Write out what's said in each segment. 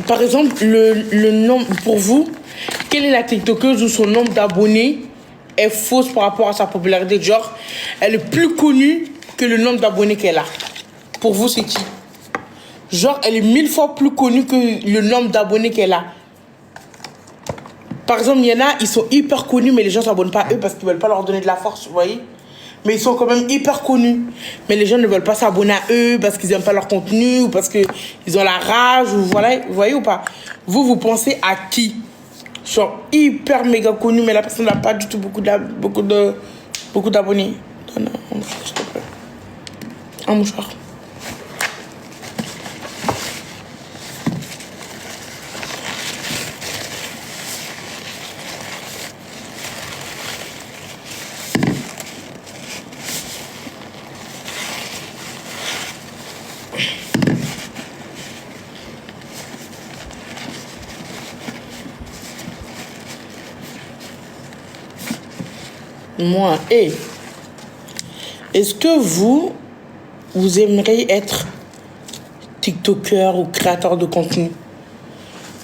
Par exemple, le nombre, pour vous, quelle est la TikTokeuse où son nombre d'abonnés est fausse par rapport à sa popularité? Genre, elle est plus connue que le nombre d'abonnés qu'elle a. Pour vous, c'est qui? Genre, elle est 1000 fois plus connue que le nombre d'abonnés qu'elle a. Par exemple, il y en a, ils sont hyper connus, mais les gens ne s'abonnent pas à eux parce qu'ils ne veulent pas leur donner de la force, vous voyez? Mais ils sont quand même hyper connus. Mais les gens ne veulent pas s'abonner à eux parce qu'ils n'aiment pas leur contenu ou parce qu'ils ont la rage, ou voilà, vous voyez ou pas? Vous pensez à qui? Genre hyper méga connu, mais la personne n'a pas du tout beaucoup d'abonnés. Donne un mouchoir, s'il te plaît. Un mouchoir. Moi, est-ce que vous aimeriez être TikToker ou créateur de contenu?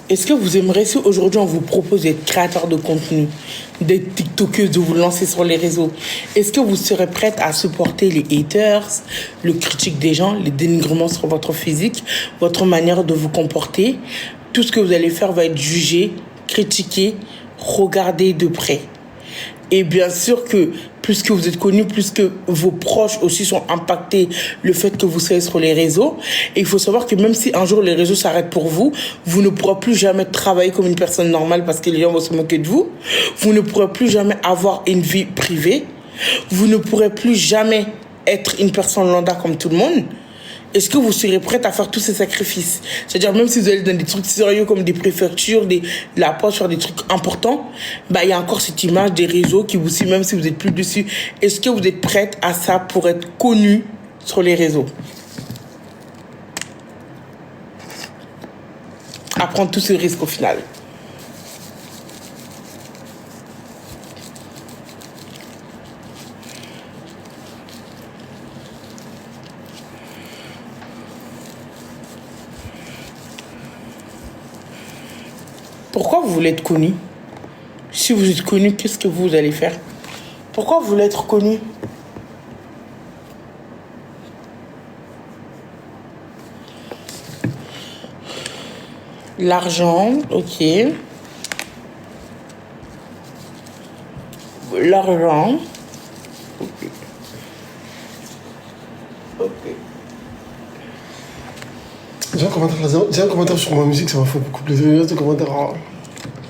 Est-ce que vous aimeriez, si aujourd'hui on vous propose d'être créateur de contenu, d'être TikTokeuse, de vous lancer sur les réseaux, est-ce que vous serez prête à supporter les haters, le critique des gens, les dénigrements sur votre physique, votre manière de vous comporter? Tout ce que vous allez faire va être jugé, critiqué, regardé de près. Et bien sûr que plus que vous êtes connu, plus que vos proches aussi sont impactés le fait que vous soyez sur les réseaux. Et il faut savoir que même si un jour les réseaux s'arrêtent pour vous, vous ne pourrez plus jamais travailler comme une personne normale parce que les gens vont se moquer de vous. Vous ne pourrez plus jamais avoir une vie privée. Vous ne pourrez plus jamais être une personne lambda comme tout le monde. Est-ce que vous serez prête à faire tous ces sacrifices? C'est-à-dire, même si vous allez dans des trucs sérieux comme des préfectures, la poste, faire des trucs importants, il y a encore cette image des réseaux qui vous suit, même si vous n'êtes plus dessus. Est-ce que vous êtes prête à ça pour être connu sur les réseaux? À prendre tous ces risques au final. Pourquoi vous voulez être connu? Si vous êtes connu, qu'est-ce que vous allez faire? Pourquoi vous voulez être connu? L'argent, ok. L'argent. Ok. Ok. J'ai un commentaire sur ma musique, ça m'a fait beaucoup plaisir. J'ai un commentaire.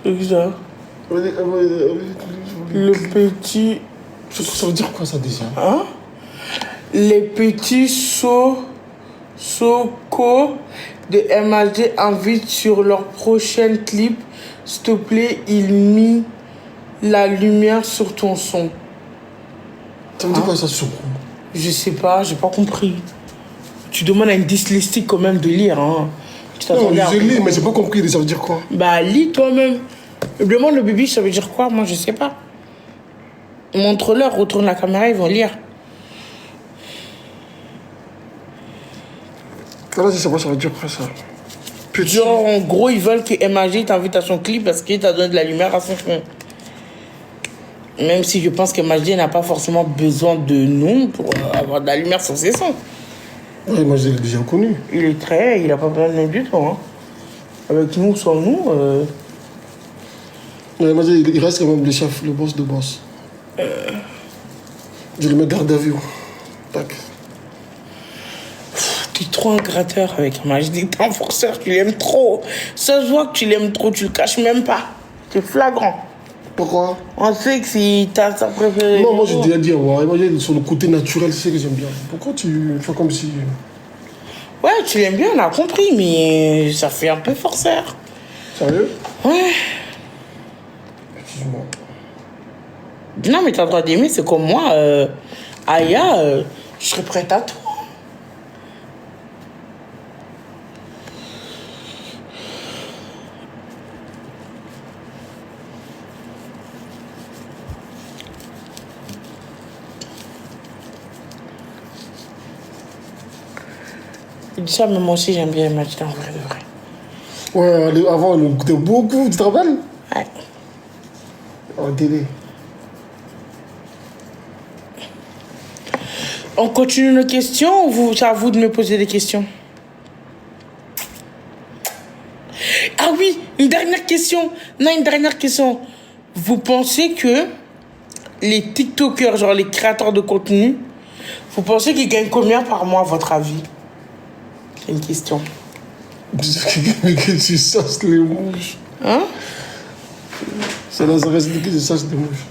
C'est ça. Le petit. Ça veut dire quoi ça déjà? Hein? Les petits Soko de MHD invitent sur leur prochain clip. S'il te plaît, il mit la lumière sur ton son. Ça veut dire quoi ça sur? Je sais pas, j'ai pas compris. Tu demandes à une dyslexique quand même de lire, hein. Non, je lis, mais j'ai pas compris, ça veut dire quoi? Lis toi-même. Demande le bébé, ça veut dire quoi? Moi, je sais pas. Montre-leur, retourne la caméra, ils vont lire. Là, je sais pas, ça veut dire quoi ça? Genre, en gros, ils veulent que MAG t'invite à son clip parce qu'il t'a donné de la lumière à son fond. Même si je pense que MAG n'a pas forcément besoin de nous pour avoir de la lumière sur ses sons. Oui, MAG, il est déjà connu. Il a pas besoin de nous du tout, hein. Avec nous, sans nous... Ouais, MAG, il reste quand même le chef, le boss de boss. Je le mets garde à vue. Tac. Tu es trop un gratteur avec MAG. T'es un forceur, tu l'aimes trop. Ça se voit que tu l'aimes trop, tu le caches même pas. C'est flagrant. Pourquoi? On sait que si t'as sa préférée. Non, moi j'ai déjà dit, ouais, MAG, sur le côté naturel, c'est ce que j'aime bien. Pourquoi tu fais comme si... Ouais, tu l'aimes bien, on a compris, mais ça fait un peu forceur. Sérieux? Ouais. Excuse-moi. Non, mais t'as le droit d'aimer, c'est comme moi. Aya, je serais prête à tout. Je dis ça, mais moi aussi j'aime bien MHD en vrai de vrai. Ouais, avant, elle nous coûtait beaucoup, tu te rappelles? Ouais. En télé. On continue nos questions ou c'est à vous de me poser des questions? Ah oui, une dernière question. Non, une dernière question. Vous pensez que les TikTokers, genre les créateurs de contenu, vous pensez qu'ils gagnent combien par mois, à votre avis? C'est une question. Que tu sasses les mouches. Hein? Ça reste que tu sasses les mouches.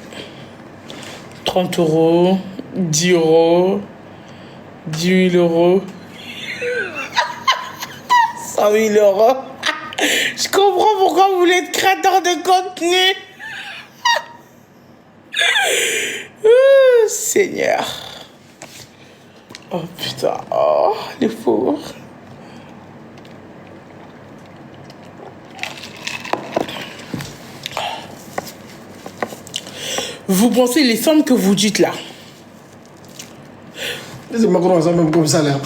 30 euros, 10 euros, 10 000 euros, 100 000 euros. Je comprends pourquoi vous voulez être créateur de contenu. Seigneur. Oh putain, oh, les pauvres. Vous pensez les sommes que vous dites là? C'est Macron, ça même comme salaire.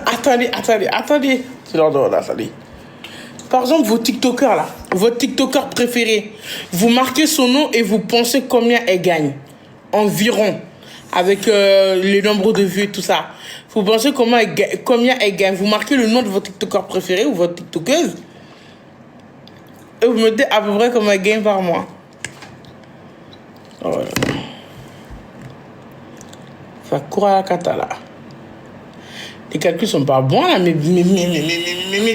Attendez. C'est l'ordre là, attendez. Par exemple, vos TikTokers là, votre TikToker préféré, vous marquez son nom et vous pensez combien elle gagne? Environ. Avec le nombre de vues et tout ça. Vous pensez combien elle gagne? Vous marquez le nom de votre TikToker préféré ou votre TikTokeuse. Et vous me dites à peu près combien elle gagne par mois. Oh là là. Ça court à la cata là. Les calculs sont pas bons là, mais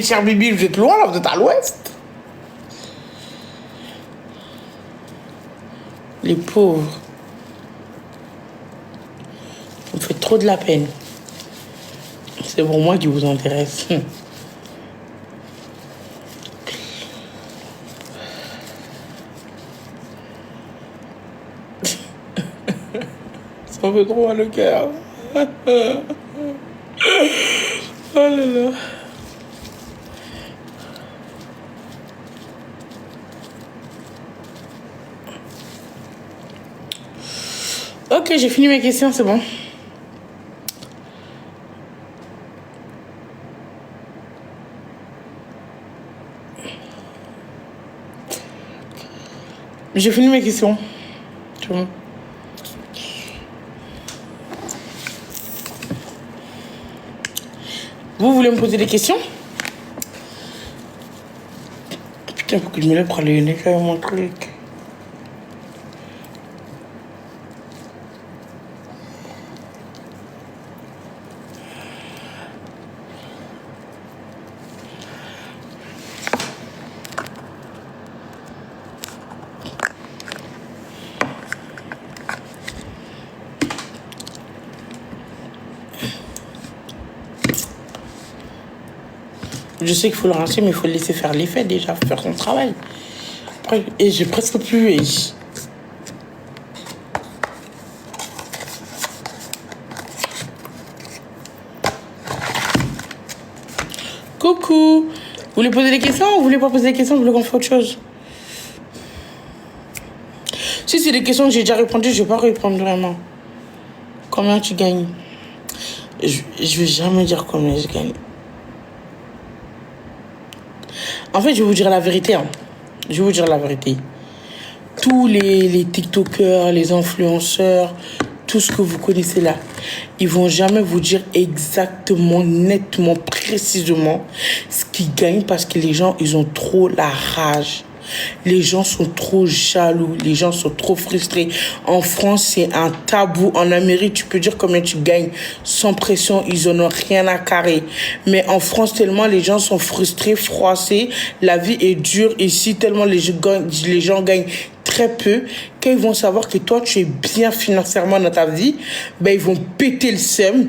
chers Bibi, vous êtes loin là, vous êtes à l'ouest. Les pauvres. Vous me faites trop de la peine. C'est pour moi qui vous intéresse. Ça me fait trop mal le cœur. Oh là là. Ok, j'ai fini mes questions, c'est bon. J'ai fini mes questions. C'est bon. Vous voulez me poser des questions? Putain, faut que je me lève pour aller nettoyer mon truc. Je sais qu'il faut le rincer, mais il faut le laisser faire l'effet déjà, faire son travail. Après, et j'ai presque plus. Et... Coucou. Vous voulez poser des questions ou vous voulez pas poser des questions? Vous voulez qu'on fasse autre chose? Si c'est des questions que j'ai déjà répondu, je vais pas répondre vraiment. Combien tu gagnes? Je vais jamais dire combien je gagne. En fait, je vais vous dire la vérité. Hein. Je vais vous dire la vérité. Tous les TikTokers, les influenceurs, tout ce que vous connaissez là, ils vont jamais vous dire exactement, nettement, précisément ce qu'ils gagnent parce que les gens, ils ont trop la rage. Les gens sont trop jaloux, les gens sont trop frustrés. En France, c'est un tabou. En Amérique, tu peux dire combien tu gagnes sans pression, ils en ont rien à carrer. Mais en France, tellement les gens sont frustrés, froissés, la vie est dure ici, tellement les gens gagnent très peu. Quand ils vont savoir que toi, tu es bien financièrement dans ta vie, ben, ils vont péter le seum.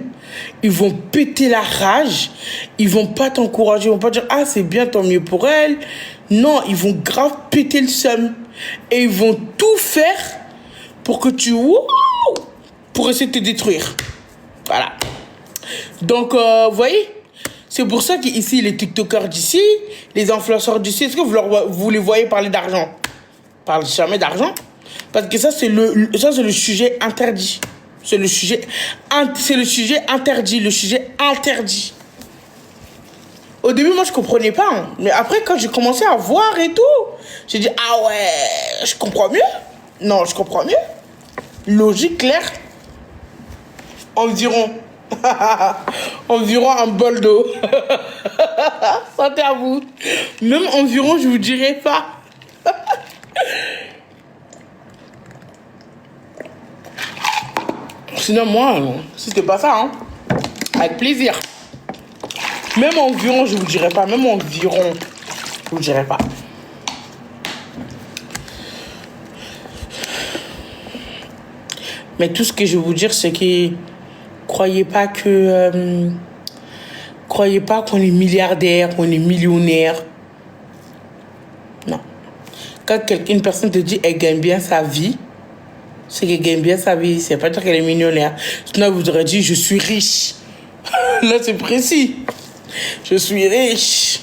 Ils vont péter la rage. Ils vont pas t'encourager. Ils vont pas dire, ah, c'est bien, tant mieux pour elle. Non, ils vont grave péter le seum. Et ils vont tout faire pour que tu... pour essayer de te détruire. Voilà. Donc, vous voyez, c'est pour ça qu'ici, les TikTokers d'ici, les influenceurs d'ici, est-ce que vous les voyez parler d'argent? Ils parlent jamais d'argent. Parce que ça, c'est le sujet interdit. C'est le sujet interdit. Le sujet interdit. Au début, moi, je comprenais pas. Hein. Mais après, quand j'ai commencé à voir et tout, j'ai dit, ah ouais, je comprends mieux. Non, je comprends mieux. Logique, claire. Environ. Environ un bol d'eau. Santé à vous. Même environ, je vous dirai pas. Sinon, moi, si c'était pas ça, hein, avec plaisir. Même environ, je vous dirai pas. Même environ, je vous dirai pas. Mais tout ce que je vais vous dire, c'est que croyez pas que... croyez pas qu'on est milliardaire, qu'on est millionnaire. Non. Quand une personne te dit qu'elle gagne bien sa vie, c'est qu'elle gagne bien sa vie. C'est pas dire qu'elle est millionnaire. Sinon, elle vous aurait dit, je suis riche. Là, c'est précis. Je suis riche.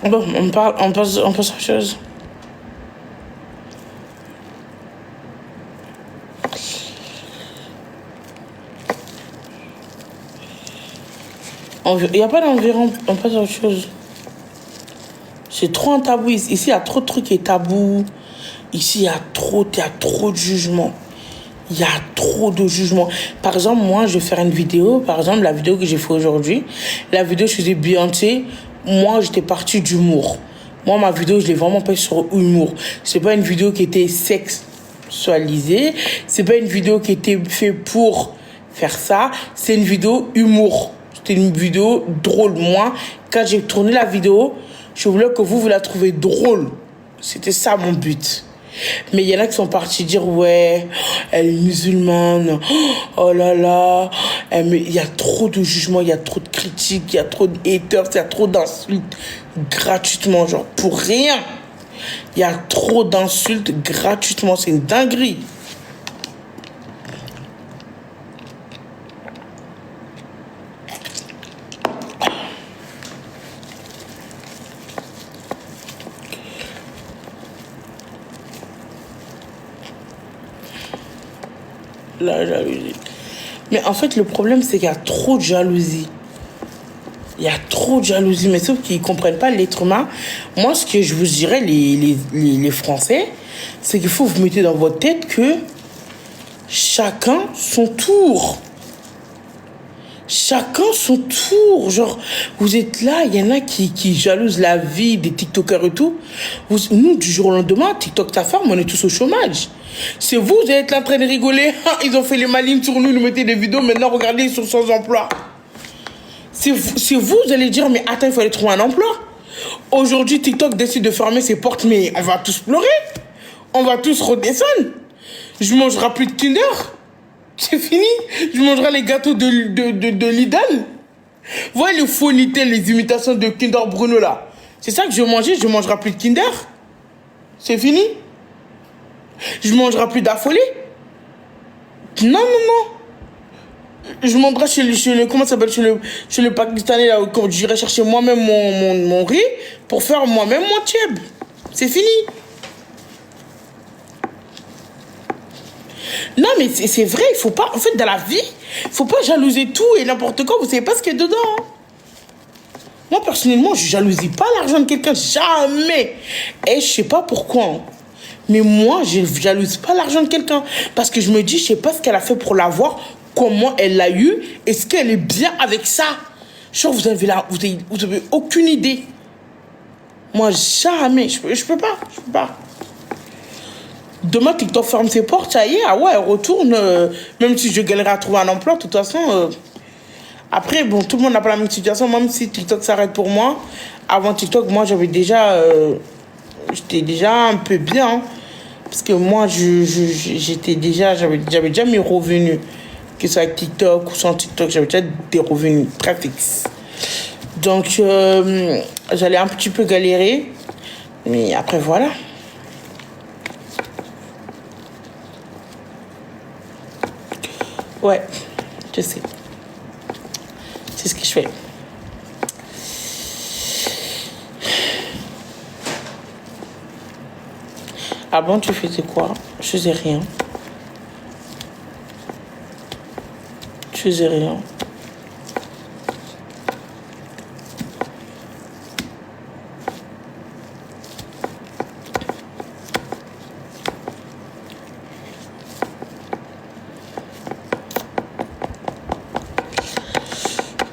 Bon, on passe à autre chose. Il n'y a pas d'environ, on passe à autre chose. C'est trop un tabou. Ici, il y a trop de trucs qui est tabou. Ici, il y a trop de jugements. Il y a trop de jugements. Par exemple, moi, je vais faire une vidéo. Par exemple, la vidéo que j'ai fait aujourd'hui. La vidéo, je faisais Beyoncé. Moi, j'étais partie d'humour. Moi, ma vidéo, je l'ai vraiment fait sur humour. C'est pas une vidéo qui était sexualisée. C'est pas une vidéo qui était faite pour faire ça. C'est une vidéo humour. C'était une vidéo drôle. Moi, quand j'ai tourné la vidéo, je voulais que vous la trouviez drôle. C'était ça mon but. Mais il y en a qui sont partis dire, ouais, elle est musulmane, oh là là. Mais il y a trop de jugements, il y a trop de critiques, il y a trop de haters, il y a trop d'insultes gratuitement, genre pour rien. Il y a trop d'insultes gratuitement, c'est une dinguerie. La jalousie. Mais en fait, le problème, c'est qu'il y a trop de jalousie. Il y a trop de jalousie, mais sauf qu'ils ne comprennent pas l'être humain. Moi, ce que je vous dirais, les Français, c'est qu'il faut vous mettre dans votre tête que chacun son tour. Chacun son tour. Genre, vous êtes là, il y en a qui jalousent la vie des TikTokers et tout. Nous, du jour au lendemain, TikTok, ta femme, on est tous au chômage. C'est vous êtes là en train de rigoler. Ils ont fait les malines sur nous, nous mettez des vidéos. Maintenant, regardez, ils sont sans emploi. C'est vous allez dire, mais attends, il faut aller trouver un emploi. Aujourd'hui, TikTok décide de fermer ses portes, mais on va tous pleurer. On va tous redescendre. Je ne mangerai plus de Kinder. C'est fini. Je mangerai les gâteaux de Lidl. Vous voyez les faux Lidl, les imitations de Kinder Bruno là. C'est ça que je vais manger. Je ne mangerai plus de Kinder. C'est fini. Je ne mangerai plus d'affolé. Non. Je mangerai chez le comment ça s'appelle, chez le Pakistanais là, quand j'irai chercher moi-même mon riz pour faire moi-même mon tchèb. C'est fini. Non, mais c'est vrai, il faut pas... En fait, dans la vie, il faut pas jalouser tout et n'importe quoi. Vous savez pas ce qu'il y a dedans. Hein. Moi, personnellement, je jalousie pas l'argent de quelqu'un. Jamais. Et je sais pas pourquoi. Hein. Mais moi, je jalouse pas l'argent de quelqu'un. Parce que je me dis, je sais pas ce qu'elle a fait pour l'avoir, comment elle l'a eu, est-ce qu'elle est bien avec ça. Genre, vous avez aucune idée. Moi, jamais. Je peux pas. Demain, TikTok ferme ses portes, ça y est, ah ouais, elle retourne. Même si je galère à trouver un emploi, de toute façon. Après, bon, tout le monde n'a pas la même situation. Même si TikTok s'arrête pour moi, avant TikTok, moi, j'avais déjà... j'étais déjà un peu bien. Hein, parce que moi, j'étais déjà... J'avais déjà mes revenus. Que ce soit avec TikTok ou sans TikTok, j'avais déjà des revenus très fixes. Donc, j'allais un petit peu galérer. Mais après, voilà. Ouais, je sais. C'est ce que je fais. Avant, tu faisais quoi? Je faisais rien.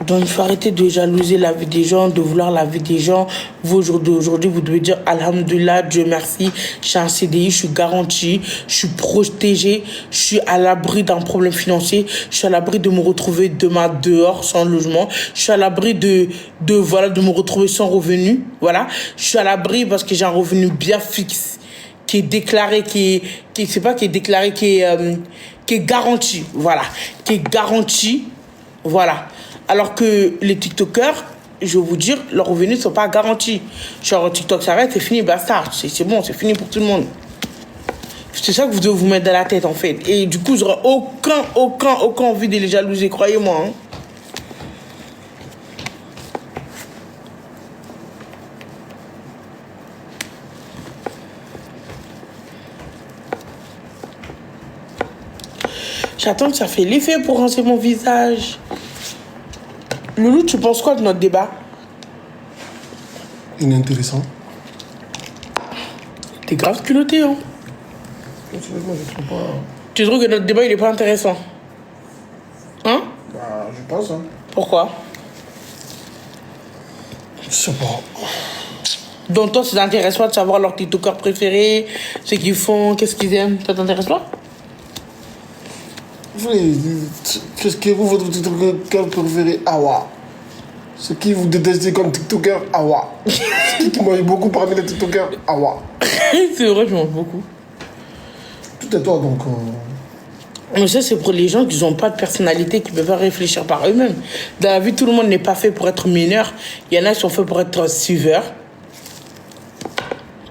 Donc, il faut arrêter de jalouser la vie des gens, de vouloir la vie des gens. Vous, aujourd'hui, vous devez dire Alhamdulillah, Dieu merci, je suis un CDI, je suis garanti, je suis protégé, je suis à l'abri d'un problème financier, je suis à l'abri de me retrouver demain dehors sans logement, je suis à l'abri de me retrouver sans revenu. Voilà, je suis à l'abri parce que j'ai un revenu bien fixe, qui est déclaré, qui est garanti. Voilà, qui est garanti. Voilà. Alors que les TikTokers, je vais vous dire, leurs revenus ne sont pas garantis. Genre, TikTok s'arrête, c'est fini, basta. C'est bon, c'est fini pour tout le monde. C'est ça que vous devez vous mettre dans la tête, en fait. Et du coup, vous n'aurez aucun envie de les jalouser, croyez-moi. Hein. J'attends que ça fait l'effet pour rincer mon visage. Loulou, tu penses quoi de notre débat? Inintéressant. T'es grave culotté, hein? Sérieusement, je trouve pas... Tu trouves que notre débat, il est pas intéressant? Hein? Bah, je pense, hein. Pourquoi? Je sais pas. Donc toi, ça t'intéresse pas de savoir leurs TikTokers préférés, ce qu'ils font, qu'est-ce qu'ils aiment? Ça t'intéresse pas? Qu'est-ce que vous, votre TikToker préféré? Awa. Ce qui vous détestez comme TikToker? Awa. Ce qui mange beaucoup parmi les TikTokers? Awa. C'est vrai, je mange beaucoup. Tout est toi, donc... Mais ça, c'est pour les gens qui n'ont pas de personnalité, qui ne peuvent pas réfléchir par eux-mêmes. Dans la vie, tout le monde n'est pas fait pour être mineur. Il y en a qui sont faits pour être suiveurs.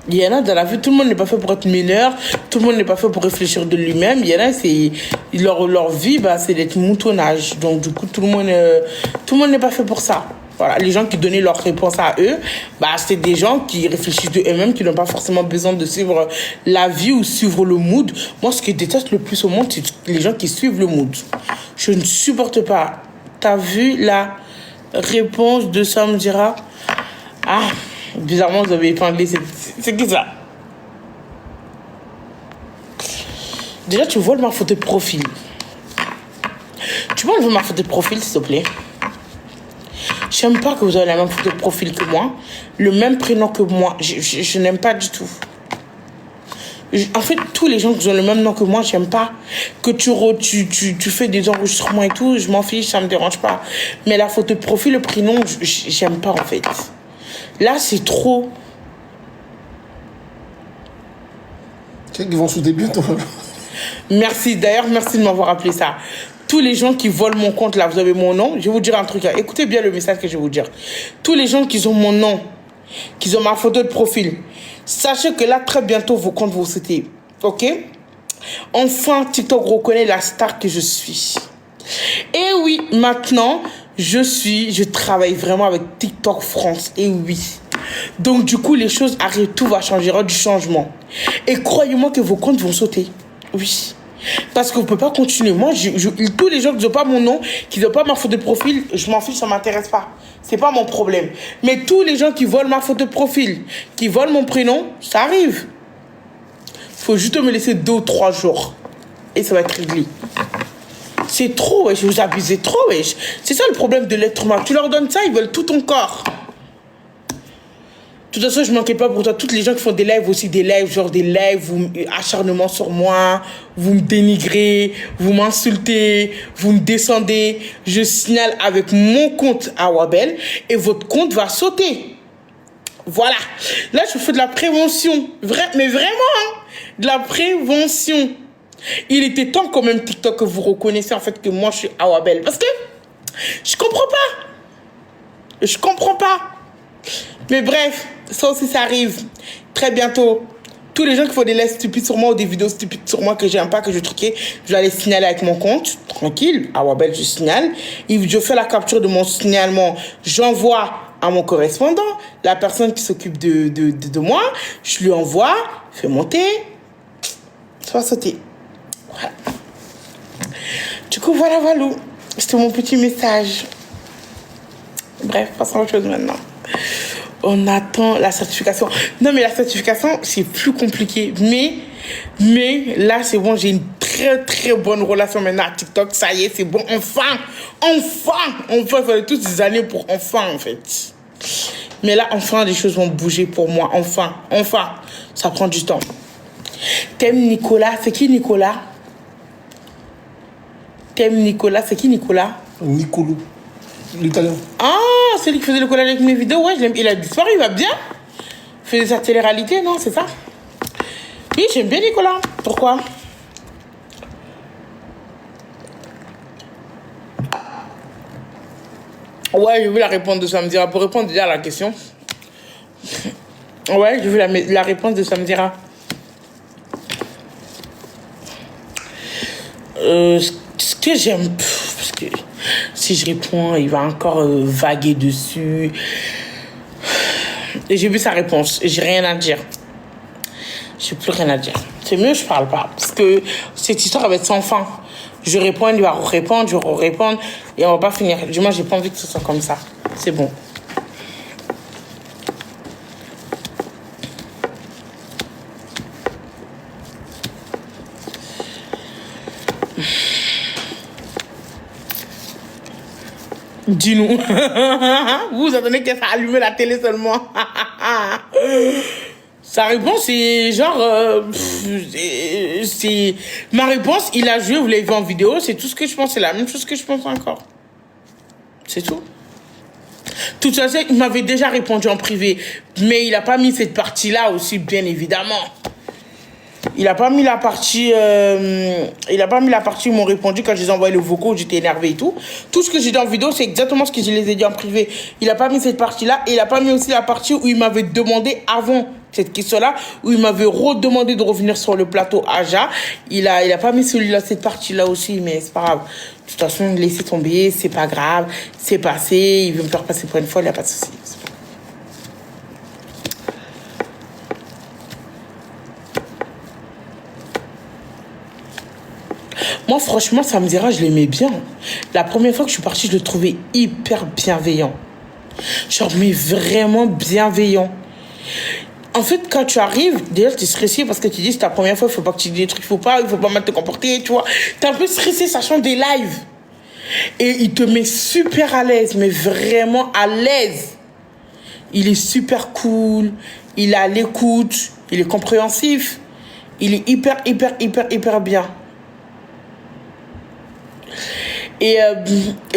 Il y en a dans la vie, tout le monde n'est pas fait pour être mineur, tout le monde n'est pas fait pour réfléchir de lui-même. Il y en a, c'est leur vie, bah, c'est d'être moutonnage. Donc du coup, tout le monde n'est pas fait pour ça. Voilà, les gens qui donnaient leur réponse à eux, bah, c'est des gens qui réfléchissent de eux-mêmes, qui n'ont pas forcément besoin de suivre la vie ou suivre le mood. Moi, ce que je déteste le plus au monde, c'est les gens qui suivent le mood. Je ne supporte pas. T'as vu la réponse de Sam Dira? Ah, bizarrement, vous avez épinglé. C'est qui ça? Déjà, tu voles ma photo de profil. Tu peux enlever ma photo de profil, s'il te plaît? J'aime pas que vous avez la même photo de profil que moi, le même prénom que moi. Je n'aime pas du tout. En fait, tous les gens qui ont le même nom que moi, j'aime pas. Que tu fais des enregistrements et tout, je m'en fiche, ça me dérange pas. Mais la photo de profil, le prénom, j'aime pas en fait. Là, c'est trop. Tiens, ils vont sous des bientôt. Merci, d'ailleurs, merci de m'avoir appelé ça. Tous les gens qui volent mon compte, là, vous avez mon nom. Je vais vous dire un truc. Écoutez bien le message que je vais vous dire. Tous les gens qui ont mon nom, qui ont ma photo de profil, sachez que là, très bientôt, vos comptes vont sauter. OK? Enfin, TikTok reconnaît la star que je suis. Et oui, maintenant, je travaille vraiment avec TikTok France. Et oui. Donc, du coup, les choses arrivent, tout va changer, il y aura du changement. Et croyez-moi que vos comptes vont sauter. Oui. Parce que vous ne pouvez pas continuer. Moi, tous les gens qui n'ont pas mon nom, qui n'ont pas ma photo de profil, je m'en fiche, ça ne m'intéresse pas. Ce n'est pas mon problème. Mais tous les gens qui volent ma photo de profil, qui volent mon prénom, ça arrive. Il faut juste me laisser 2 ou 3 jours. Et ça va être réglé. C'est trop, wesh. Vous abusez trop, wesh. C'est ça le problème de l'être humain. Tu leur donnes ça, ils veulent tout ton corps. De toute façon, je ne m'inquiète pas pour toi. Toutes les gens qui font des lives aussi, des lives, genre des lives, vous acharnement sur moi, vous me dénigrez, vous m'insultez, vous me descendez. Je signale avec mon compte à Wabel et votre compte va sauter. Voilà. Là, je fais de la prévention. Mais vraiment, hein, de la prévention. Il était temps quand même, TikTok, que vous reconnaissiez en fait que moi, je suis Awabel. Parce que je comprends pas. Je comprends pas. Mais bref, ça aussi, ça arrive très bientôt. Tous les gens qui font des lives stupides sur moi ou des vidéos stupides sur moi que j'aime pas, que je truquais, je vais aller signaler avec mon compte. Tranquille. Awabel, je signale. Et je fais la capture de mon signalement. J'envoie à mon correspondant, la personne qui s'occupe de moi. Je lui envoie, fais monter, ça va sauter. Voilà. Du coup, voilà. C'était mon petit message. Bref, passons à autre chose maintenant. On attend la certification. Non, mais la certification, c'est plus compliqué. Mais là, c'est bon, j'ai une très très très bonne relation maintenant à TikTok. Ça y est, c'est bon. Enfin, il fallait toutes ces années pour enfin, en fait. Mais là, enfin, les choses vont bouger pour moi. Enfin. Ça prend du temps. T'aimes Nicolas? C'est qui Nicolas? T'aimes Nicolas? C'est qui Nicolas? Nicolou, l'italien. Ah, c'est lui qui faisait le collage avec mes vidéos. Ouais, il a disparu, il va bien. Il faisait sa télé-réalité, non? C'est ça? Oui, j'aime bien Nicolas. Pourquoi? Ouais, j'ai vu la réponse de Samzira. Pour répondre déjà à la question. Ouais, j'ai vu la réponse de Samzira. Ce que j'aime, parce que si je réponds, il va encore vaguer dessus. Et j'ai vu sa réponse et j'ai rien à dire. J'ai plus rien à dire. C'est mieux, je parle pas. Parce que cette histoire va être sans fin. Je réponds, il va répondre, je répondre et on va pas finir. Du moins, j'ai pas envie que ce soit comme ça. C'est bon. Dis-nous. Vous attendez qu'elle s'est allumé la télé seulement. Sa réponse, c'est genre... c'est ma réponse, il a joué, vous l'avez vu en vidéo, c'est tout ce que je pense, c'est la même chose que je pense encore. C'est tout. Tout ça, il m'avait déjà répondu en privé, mais il n'a pas mis cette partie-là aussi, bien évidemment. Il a pas mis la partie où ils m'ont répondu quand je les ai envoyé le vocaux, j'étais énervé et tout. Tout ce que j'ai dit en vidéo, c'est exactement ce que je les ai dit en privé. Il a pas mis cette partie-là et il a pas mis aussi la partie où il m'avait demandé avant cette question-là, où il m'avait redemandé de revenir sur le plateau Aja. Il a pas mis celui-là, cette partie-là aussi, mais c'est pas grave. De toute façon, laissez tomber, c'est pas grave, c'est passé, il veut me faire passer pour une fois, il n'y a pas de souci. Moi, franchement, Samzira, je l'aimais bien. La première fois que je suis partie, je le trouvais hyper bienveillant. Genre, mais vraiment bienveillant. En fait, quand tu arrives, déjà, tu es stressé parce que tu dis, c'est ta première fois, il faut pas que tu dis des trucs, il faut pas mal te comporter, tu vois. Tu es un peu stressé, sachant des lives. Et il te met super à l'aise, mais vraiment à l'aise. Il est super cool, il est à l'écoute, il est compréhensif. Il est hyper bien. Et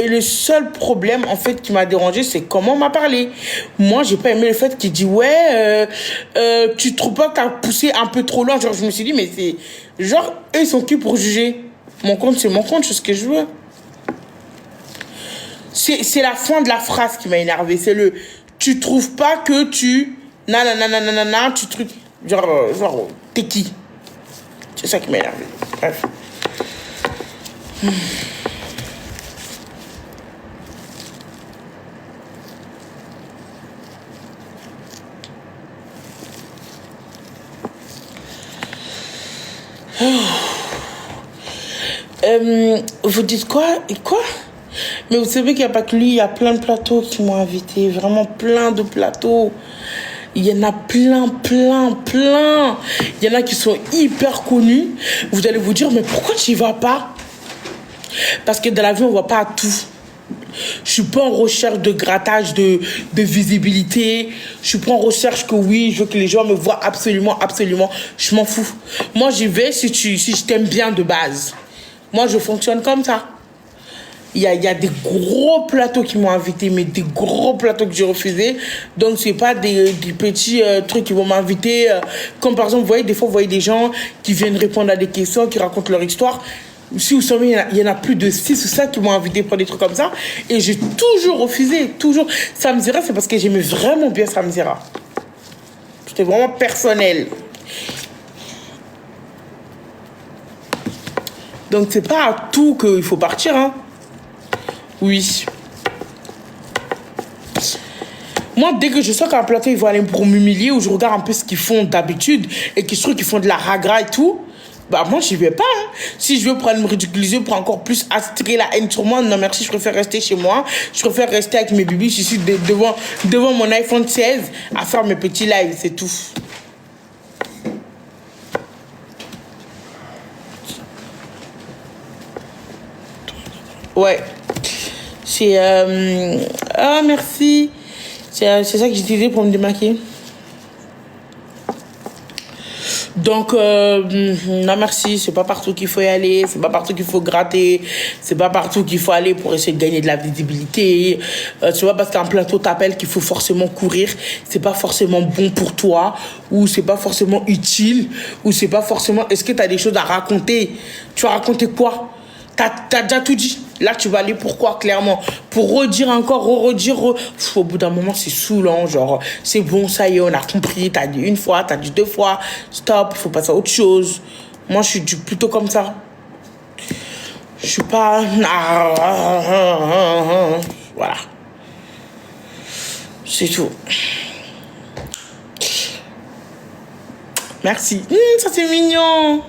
le seul problème, en fait, qui m'a dérangé, c'est comment on m'a parlé. Moi, j'ai pas aimé le fait qu'il dit, ouais, tu trouves pas que t'as poussé un peu trop loin. Genre, je me suis dit, mais c'est... Genre, eux, ils sont qui pour juger? Mon compte, c'est mon compte, c'est ce que je veux. C'est la fin de la phrase qui m'a énervé. C'est le, tu trouves pas que tu... Nanana, tu trucs... Genre, t'es qui? C'est ça qui m'a énervé. Bref. Vous dites quoi? Et quoi? Mais vous savez qu'il n'y a pas que lui, il y a plein de plateaux qui m'ont invité. Vraiment plein de plateaux. Il y en a plein. Il y en a qui sont hyper connus. Vous allez vous dire, mais pourquoi tu n'y vas pas? Parce que dans la vie, on ne voit pas tout. Je suis pas en recherche de grattage, de visibilité. Je suis pas en recherche que oui, je veux que les gens me voient absolument. Je m'en fous. Moi, j'y vais si je t'aime bien de base. Moi, je fonctionne comme ça. Il y a des gros plateaux qui m'ont invité, mais des gros plateaux que j'ai refusés. Donc, c'est pas des petits trucs qui vont m'inviter. Comme par exemple, vous voyez, des fois, vous voyez des gens qui viennent répondre à des questions, qui racontent leur histoire. Si vous savez, il y en a plus de 6 ou 7 qui m'ont invité pour des trucs comme ça. Et j'ai toujours refusé, toujours. Samzira, c'est parce que j'aimais vraiment bien Samzira. C'était vraiment personnel. Donc, c'est pas à tout qu'il faut partir, hein. Oui. Moi, dès que je sens qu'un plateau, ils vont aller pour m'humilier, ou je regarde un peu ce qu'ils font d'habitude, et que je trouve qu'ils font de la ragra et tout, bah moi, j'y vais pas. Hein. Si je veux prendre me ridiculiser pour encore plus attirer la haine sur moi, non merci, je préfère rester chez moi. Je préfère rester avec mes bébés, je suis devant mon iPhone 16 à faire mes petits lives, c'est tout. Ouais. C'est... Ah, merci. C'est ça que j'utilisais pour me démaquiller. Donc, non merci, c'est pas partout qu'il faut y aller, c'est pas partout qu'il faut gratter, c'est pas partout qu'il faut aller pour essayer de gagner de la visibilité. Tu vois, parce qu'un plateau t'appelle qu'il faut forcément courir, c'est pas forcément bon pour toi, ou c'est pas forcément utile, ou c'est pas forcément... Est-ce que t'as des choses à raconter? Tu vas raconter quoi? T'as déjà tout dit. Là, tu vas aller pourquoi, clairement? Pour redire encore, redire. Au bout d'un moment, c'est saoulant. Genre, c'est bon, ça y est, on a compris. T'as dit une fois, t'as dit deux fois. Stop, il faut passer à autre chose. Moi, je suis plutôt comme ça. Je suis pas... Voilà. C'est tout. Merci. Ça, c'est mignon.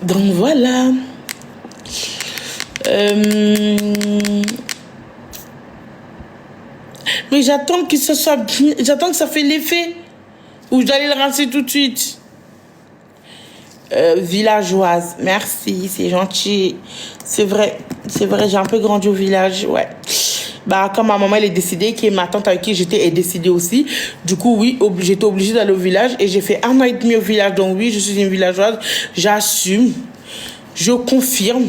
Donc voilà. Mais j'attends que ce soit bien. J'attends que ça fait l'effet. Ou je dois aller le rincer tout de suite. Villageoise. Merci, c'est gentil. C'est vrai, j'ai un peu grandi au village, ouais. Bah, quand ma maman elle est décédée, que ma tante avec qui j'étais est décédée aussi. Du coup, oui, j'étais obligée d'aller au village et j'ai fait 1 an et demi au village. Donc oui, je suis une villageoise. J'assume. Je confirme.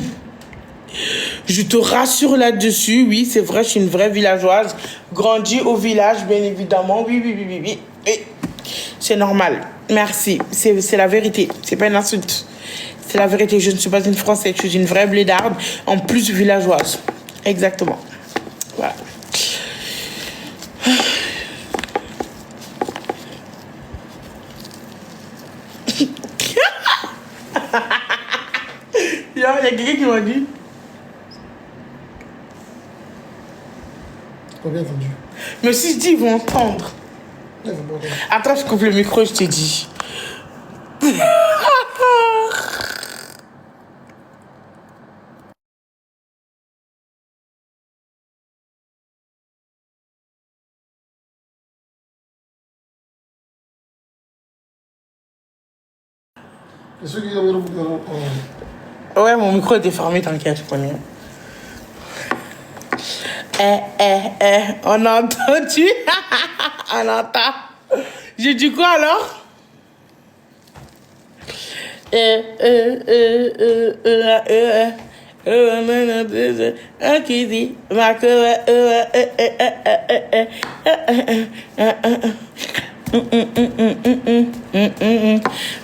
Je te rassure là-dessus. Oui, c'est vrai, je suis une vraie villageoise. Grandie au village, bien évidemment. Oui. Et c'est normal. Merci. C'est la vérité. C'est pas une insulte. C'est la vérité. Je ne suis pas une Française. Je suis une vraie blédarde. En plus, villageoise. Exactement. Voilà. Il y a quelqu'un qui m'a dit. Pas bien entendu. Mais si je dis, ils vont entendre. Ouais, ils vont entendre. Attends, je coupe le micro, je t'ai dit. Et ceux qui ont Ouais, mon micro était fermé, t'inquiète, je connais. On a entendu. On entend. J'ai dit quoi alors?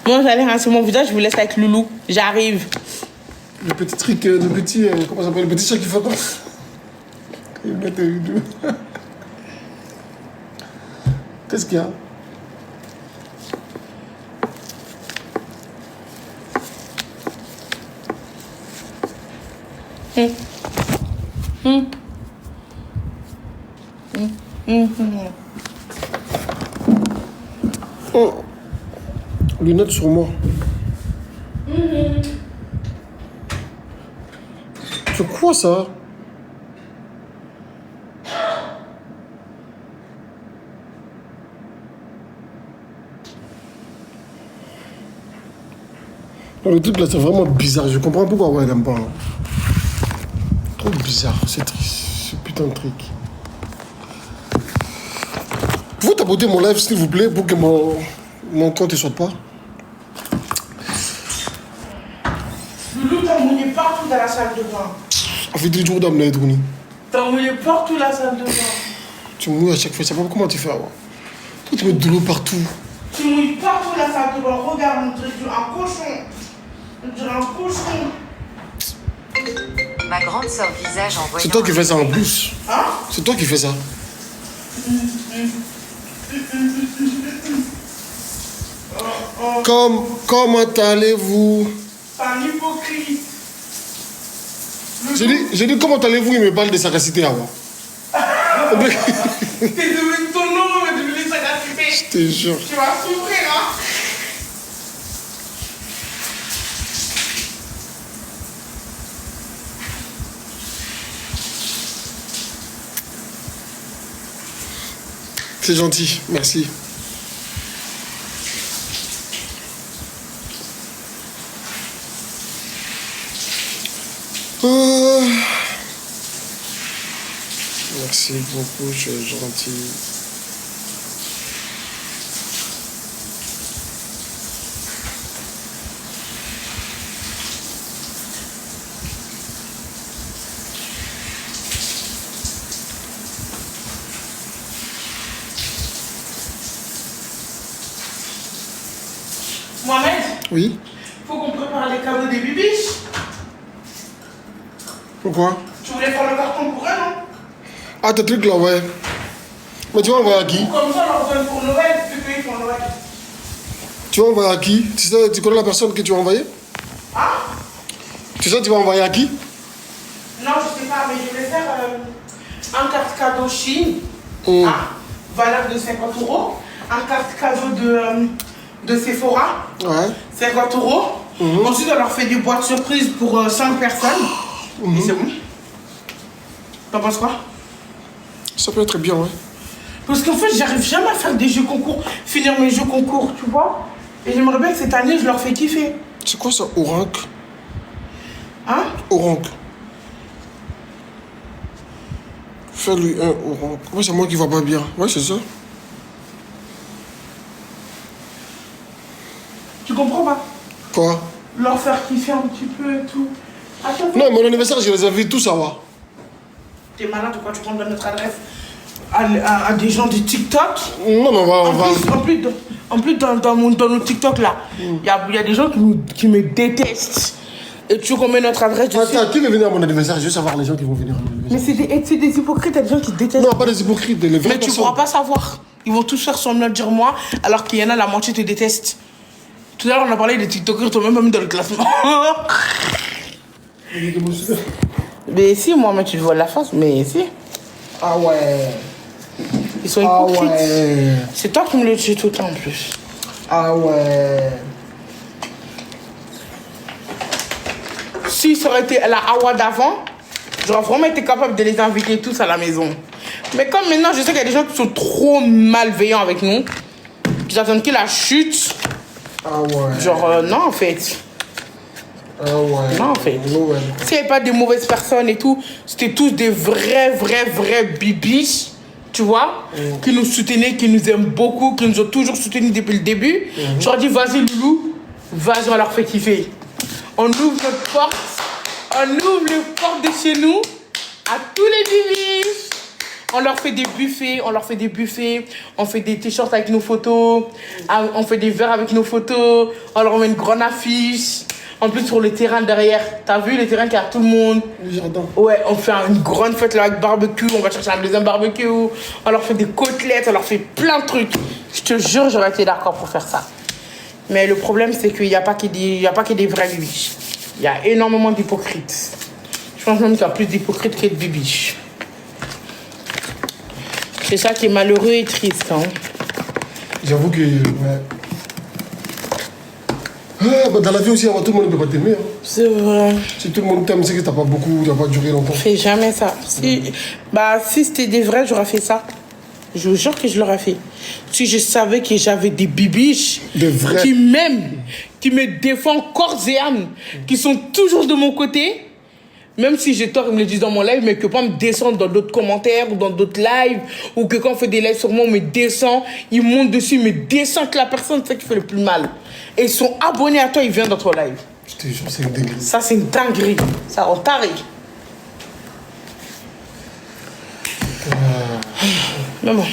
Bon, j'allais rincer mon visage, je vous laisse avec Loulou. J'arrive. le petit truc, le petit, comment ça s'appelle, le petit chat qui fait quoi? Il met tes vidéos. Qu'est-ce qu'il y a? Oh, lunettes sur moi. C'est quoi ça? Non, le truc là, c'est vraiment bizarre. Je comprends pourquoi ouais, elle aime pas. Hein. Trop bizarre, c'est triste. Ce putain de truc. Pouvez t'abonner mon live, s'il vous plaît, pour que mon compte ne saute pas? Loulou, t'as mouillé partout dans la salle de bain. Ça fait 10 jours d'âme là, Edrouni. T'as mouillé partout dans la salle de bain. Tu mouilles à chaque fois, je sais pas comment tu fais avant. Toi, tu mets de l'eau partout. Tu mouilles partout la salle de bain. Regarde, on dirait un cochon. On dirait un cochon. Ma grande sœur visage en voyant... C'est toi qui fais ça en plus. Hein? C'est toi qui fais ça. Comment allez-vous? C'est un hypocrite. J'ai dit comment allez-vous, il me parle de sagacité avant. T'es devenu ton nom, mais devenu sagacité. Je te jure. Tu vas souffrir, hein? C'est gentil, merci. Ah. Merci beaucoup, je suis gentil. Mohamed, Oui? faut qu'on prépare les cadeaux des bibiches. Pourquoi? Tu voulais faire le carton pour eux, non? Ah, tes trucs là, ouais. Mais tu vas envoyer à qui? Comme ça, on leur donne pour Noël, vu qu'ils font Noël. Tu vas envoyer à qui? Tu sais, tu connais la personne que tu vas envoyer? Hein? Tu sais, tu vas envoyer à qui? Non, je sais pas, mais je vais faire un carte cadeau Chine, valeur de 50 €. Un carte cadeau de Sephora, Ouais. 50 €. Ensuite, on leur fait des boîtes surprises pour 5 personnes. Et c'est bon. T'en penses quoi? Ça peut être bien, ouais. Parce qu'en fait, j'arrive jamais à faire des jeux concours, finir mes jeux concours, tu vois. Et j'aimerais bien que cette année, je leur fais kiffer. C'est quoi ça, Orange? Hein? Orange. Fais-lui un orange. Ouais, c'est moi qui va pas bien. Ouais, c'est ça. Tu comprends pas? Quoi? Leur faire kiffer un petit peu et tout. Attends, Non, mon anniversaire, je les invite tous à voir. t'es malade ou quoi? Tu prends notre adresse à des gens du TikTok? Non, mais on va. En plus, dans nos TikTok là, il y a des gens qui me détestent. Et tu remets notre adresse dessus. Attends, qui veut venir à mon anniversaire? Je veux savoir les gens qui vont venir à mon Mais anniversaire. c'est des hypocrites, il y a des gens qui détestent. Non, pas des hypocrites, les vraies Mais tu personnes. pourras pas savoir. Ils vont tous faire semblant de dire moi, alors qu'il y en a la moitié te détestent. Tout à l'heure, on a parlé des TikTokers, t'as même pas mis dans le classement. Mais si, moi, mais tu te vois la face, mais si. Ah ouais. Ils sont Ah hypocrites. ouais. C'est toi qui me le dis tout le temps en plus. Ah ouais. Si ça aurait été la Awa d'avant, j'aurais vraiment été capable de les inviter tous à la maison. Mais comme maintenant, je sais qu'il y a des gens qui sont trop malveillants avec nous, qui attendent que la chute. Ah ouais. Genre, non, en fait. Ah ouais. Non, en fait. Ouais. S'il n'y avait pas de mauvaises personnes et tout, c'était tous des vrais bibiches, tu vois, qui nous soutenaient, qui nous aiment beaucoup, qui nous ont toujours soutenus depuis le début. Je leur dis, vas-y, Loulou, vas-y, on leur fait kiffer. On ouvre notre porte, on ouvre les portes de chez nous à tous les bibiches. On leur fait des buffets, on fait des t-shirts avec nos photos, on fait des verres avec nos photos, on leur met une grande affiche. En plus, sur le terrain derrière, t'as vu le terrain qui a tout le monde? Le jardin. Ouais, on fait une grande fête là avec barbecue, on va chercher un deuxième barbecue, on leur fait des côtelettes, on leur fait plein de trucs. Je te jure, j'aurais été d'accord pour faire ça. Mais le problème, c'est qu'il n'y a pas que des vrais bibiches. Il y a énormément d'hypocrites. Je pense même qu'il y a plus d'hypocrites que de bibiches. C'est ça qui est malheureux et triste. Hein. J'avoue que. Ouais. Ah, bah dans la vie aussi, tout le monde ne peut pas t'aimer. Hein. C'est vrai. Si tout le monde t'aime, c'est que t'as pas duré longtemps. Fais jamais ça. Si c'était des vrais, j'aurais fait ça. Je vous jure que je l'aurais fait. Si je savais que j'avais des bibiches Des vrais. qui m'aiment, qui me défendent corps et âme, qui sont toujours de mon côté, même si j'ai tort, ils me le disent dans mon live, mais que pas me descendre dans d'autres commentaires ou dans d'autres lives, ou que quand on fait des lives sur moi, on me descend, ils montent dessus, ils me descendent la personne, c'est ça qui fait le plus mal. Et ils sont abonnés à toi, ils viennent dans ton live. Je te jure, c'est une dinguerie. Ça, c'est une dinguerie. Ça rend taré. Mais bon.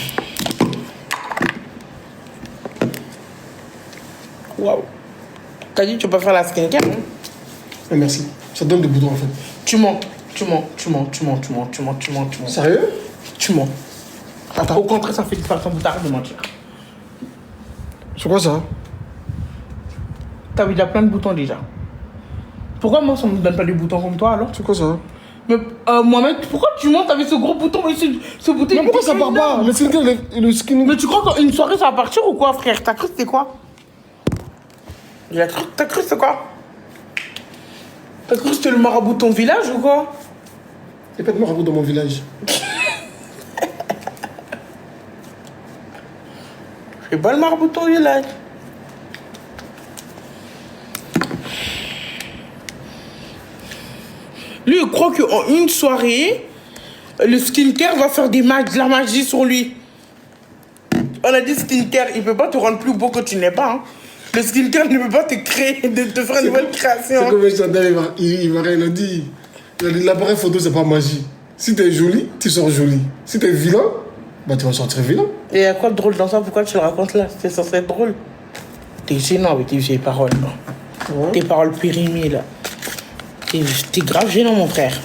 Waouh. T'as dit que tu peux pas faire la skincare, hein? Ah, merci. Ça donne des boutons en fait. Tu mens. Sérieux? Tu mens. Attends. Au contraire, ça fait du faire ton boutard de mentir. C'est quoi ça? T'as déjà plein de boutons déjà. Pourquoi moi, ça me donne pas des boutons comme toi alors? C'est quoi ça? Mais Mohamed, pourquoi tu montes avec ce gros bouton et ce bouton? Mais pourquoi ça part pas? Le skincare, le skin. Mais tu crois qu'une soirée ça va partir ou quoi, frère? T'as cru que c'était quoi? T'as cru que c'était quoi? T'as cru que c'était le marabout de ton village ou quoi? Il n'y a pas de marabout dans mon village. C'est pas le marabout de ton village. Lui, il croit qu'en une soirée, le skincare va faire de la magie sur lui. On a dit skincare, il ne peut pas te rendre plus beau que tu n'es pas. Hein. Le skincare ne peut pas te créer, de te faire une nouvelle création. C'est comme Chantal, il va rien dire. L'appareil photo, c'est pas magie. Si t'es jolie, tu sors jolie. Si t'es vilain, bah tu vas sortir vilain. Et il y a quoi de drôle dans ça? Pourquoi tu le racontes là? C'est censé être drôle. T'es gênant avec tes vieilles paroles. Là. Ouais. Tes paroles périmées là. T'es grave gênant, mon frère.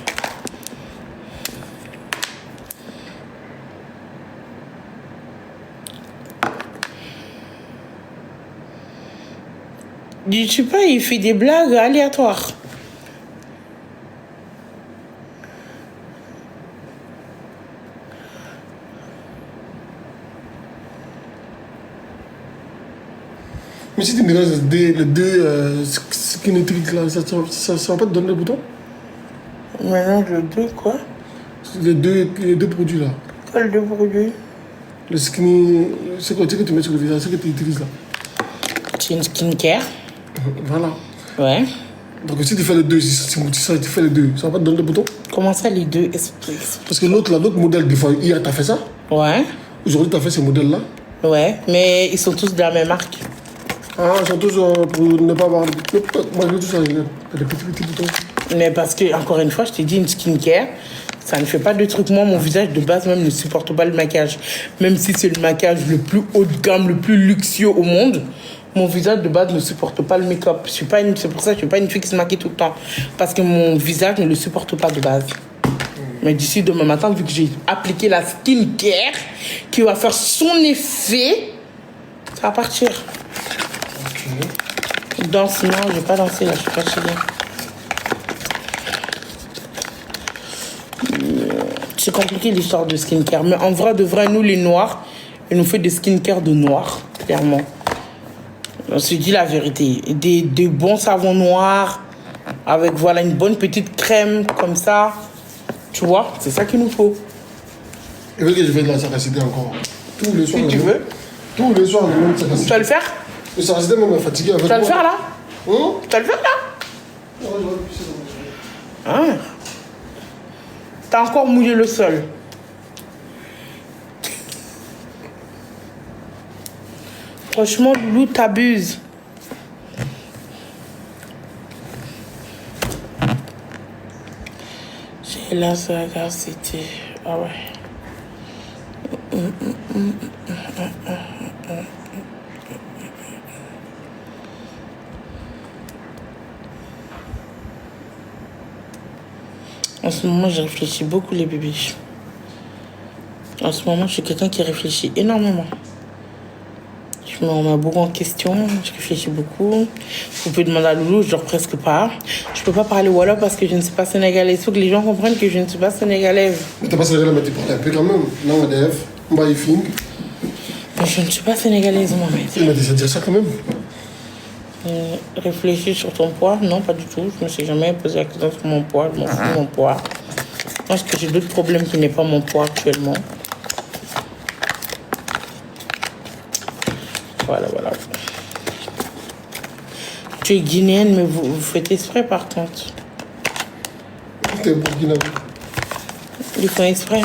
Je sais pas, il fait des blagues aléatoires. Mais si tu mélanges les deux skinny-tricks là, ça va pas te donner le bouton? Maintenant, le deux, quoi? Les deux produits là. Quels deux produits? Le skinny. C'est quoi? Tu sais que tu mets sur le visage, c'est que tu utilises là. C'est une skincare. Voilà. Ouais. Donc si tu fais les deux, si tu fais les deux, ça va pas te donner le bouton? Comment ça, les deux? Explique. Parce que l'autre modèle, des fois, hier t'as fait ça. Ouais. Aujourd'hui t'as fait ces modèles là. Ouais, mais ils sont tous de la même marque. Ah, ils sont tous pour ne pas avoir. Malgré tout ça, il y a des petits boutons. Mais parce que, encore une fois, je t'ai dit, une skincare, ça ne fait pas de trucs. Moi, mon visage de base même ne supporte pas le maquillage. Même si c'est le maquillage le plus haut de gamme, le plus luxueux au monde, mon visage de base ne supporte pas le make-up. C'est pour ça que je ne suis pas une fille qui se maquille tout le temps. Parce que mon visage ne le supporte pas de base. Mais d'ici demain matin, vu que j'ai appliqué la skincare qui va faire son effet, ça va partir. Ok. Danse, non, je vais pas danser là, je suis fatiguée. C'est compliqué l'histoire de skincare. Mais en vrai, de vrai, nous les noirs, ils nous fait des skincare de noirs, clairement. On se dit la vérité. Des bons savons noirs, avec voilà une bonne petite crème comme ça. Tu vois, c'est ça qu'il nous faut. Et veux que je fais de la saracité encore. Tous les soirs. Si tu veux. Tous les soirs, le même saracité. Tu vas le faire? Le saracité même fatigué avec. Tu vas le faire là? Tu vas le faire là? Ouais, Ah. T'as encore mouillé le sol. Franchement, Loulou, t'abuses. J'ai la sagacité. Ah ouais. En ce moment, je réfléchis beaucoup, les bébés. En ce moment, je suis quelqu'un qui réfléchit énormément. Je me remets beaucoup en question, je réfléchis beaucoup. Vous pouvez demander à Loulou, je dors presque pas. Je peux pas parler wolof parce que je ne suis pas sénégalaise. Il faut que les gens comprennent que je ne suis pas sénégalaise. Mais t'es pas sénégalaise, mais tu parles un peu quand même. Non, ADF, Mbaïfing. Mais je ne suis pas sénégalaise, Mohamed. Il m'a déjà ça quand même. Réfléchir sur ton poids? Non, pas du tout. Je me suis jamais posé la question sur mon poids. Je m'en fous de mon poids. Je pense que j'ai d'autres problèmes qui n'est pas mon poids actuellement. Voilà. Tu es guinéenne, mais vous faites exprès par contre. T'es burkinabé. Ils font exprès.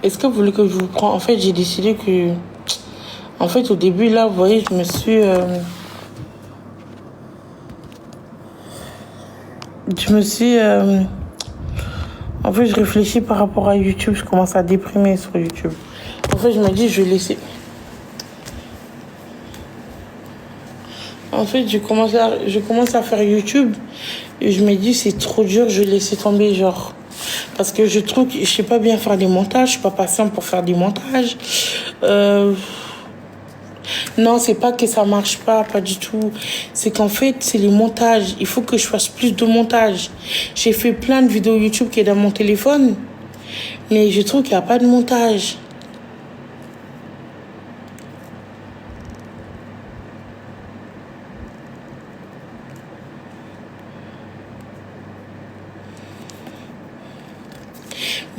Est-ce que vous voulez que je vous prenne? En fait, j'ai décidé que... En fait, au début, là, vous voyez, je me suis... En fait, je réfléchis par rapport à YouTube. Je commence à déprimer sur YouTube. En fait, je me dis, je vais laisser... En fait, je commence à faire YouTube. Et je me dis, c'est trop dur, je vais laisser tomber, genre... Parce que je trouve que je sais pas bien faire des montages. Je suis pas patiente pour faire des montages. Non, c'est pas que ça marche pas du tout. C'est qu'en fait, c'est les montages. Il faut que je fasse plus de montage. J'ai fait plein de vidéos YouTube qui est dans mon téléphone. Mais je trouve qu'il n'y a pas de montage.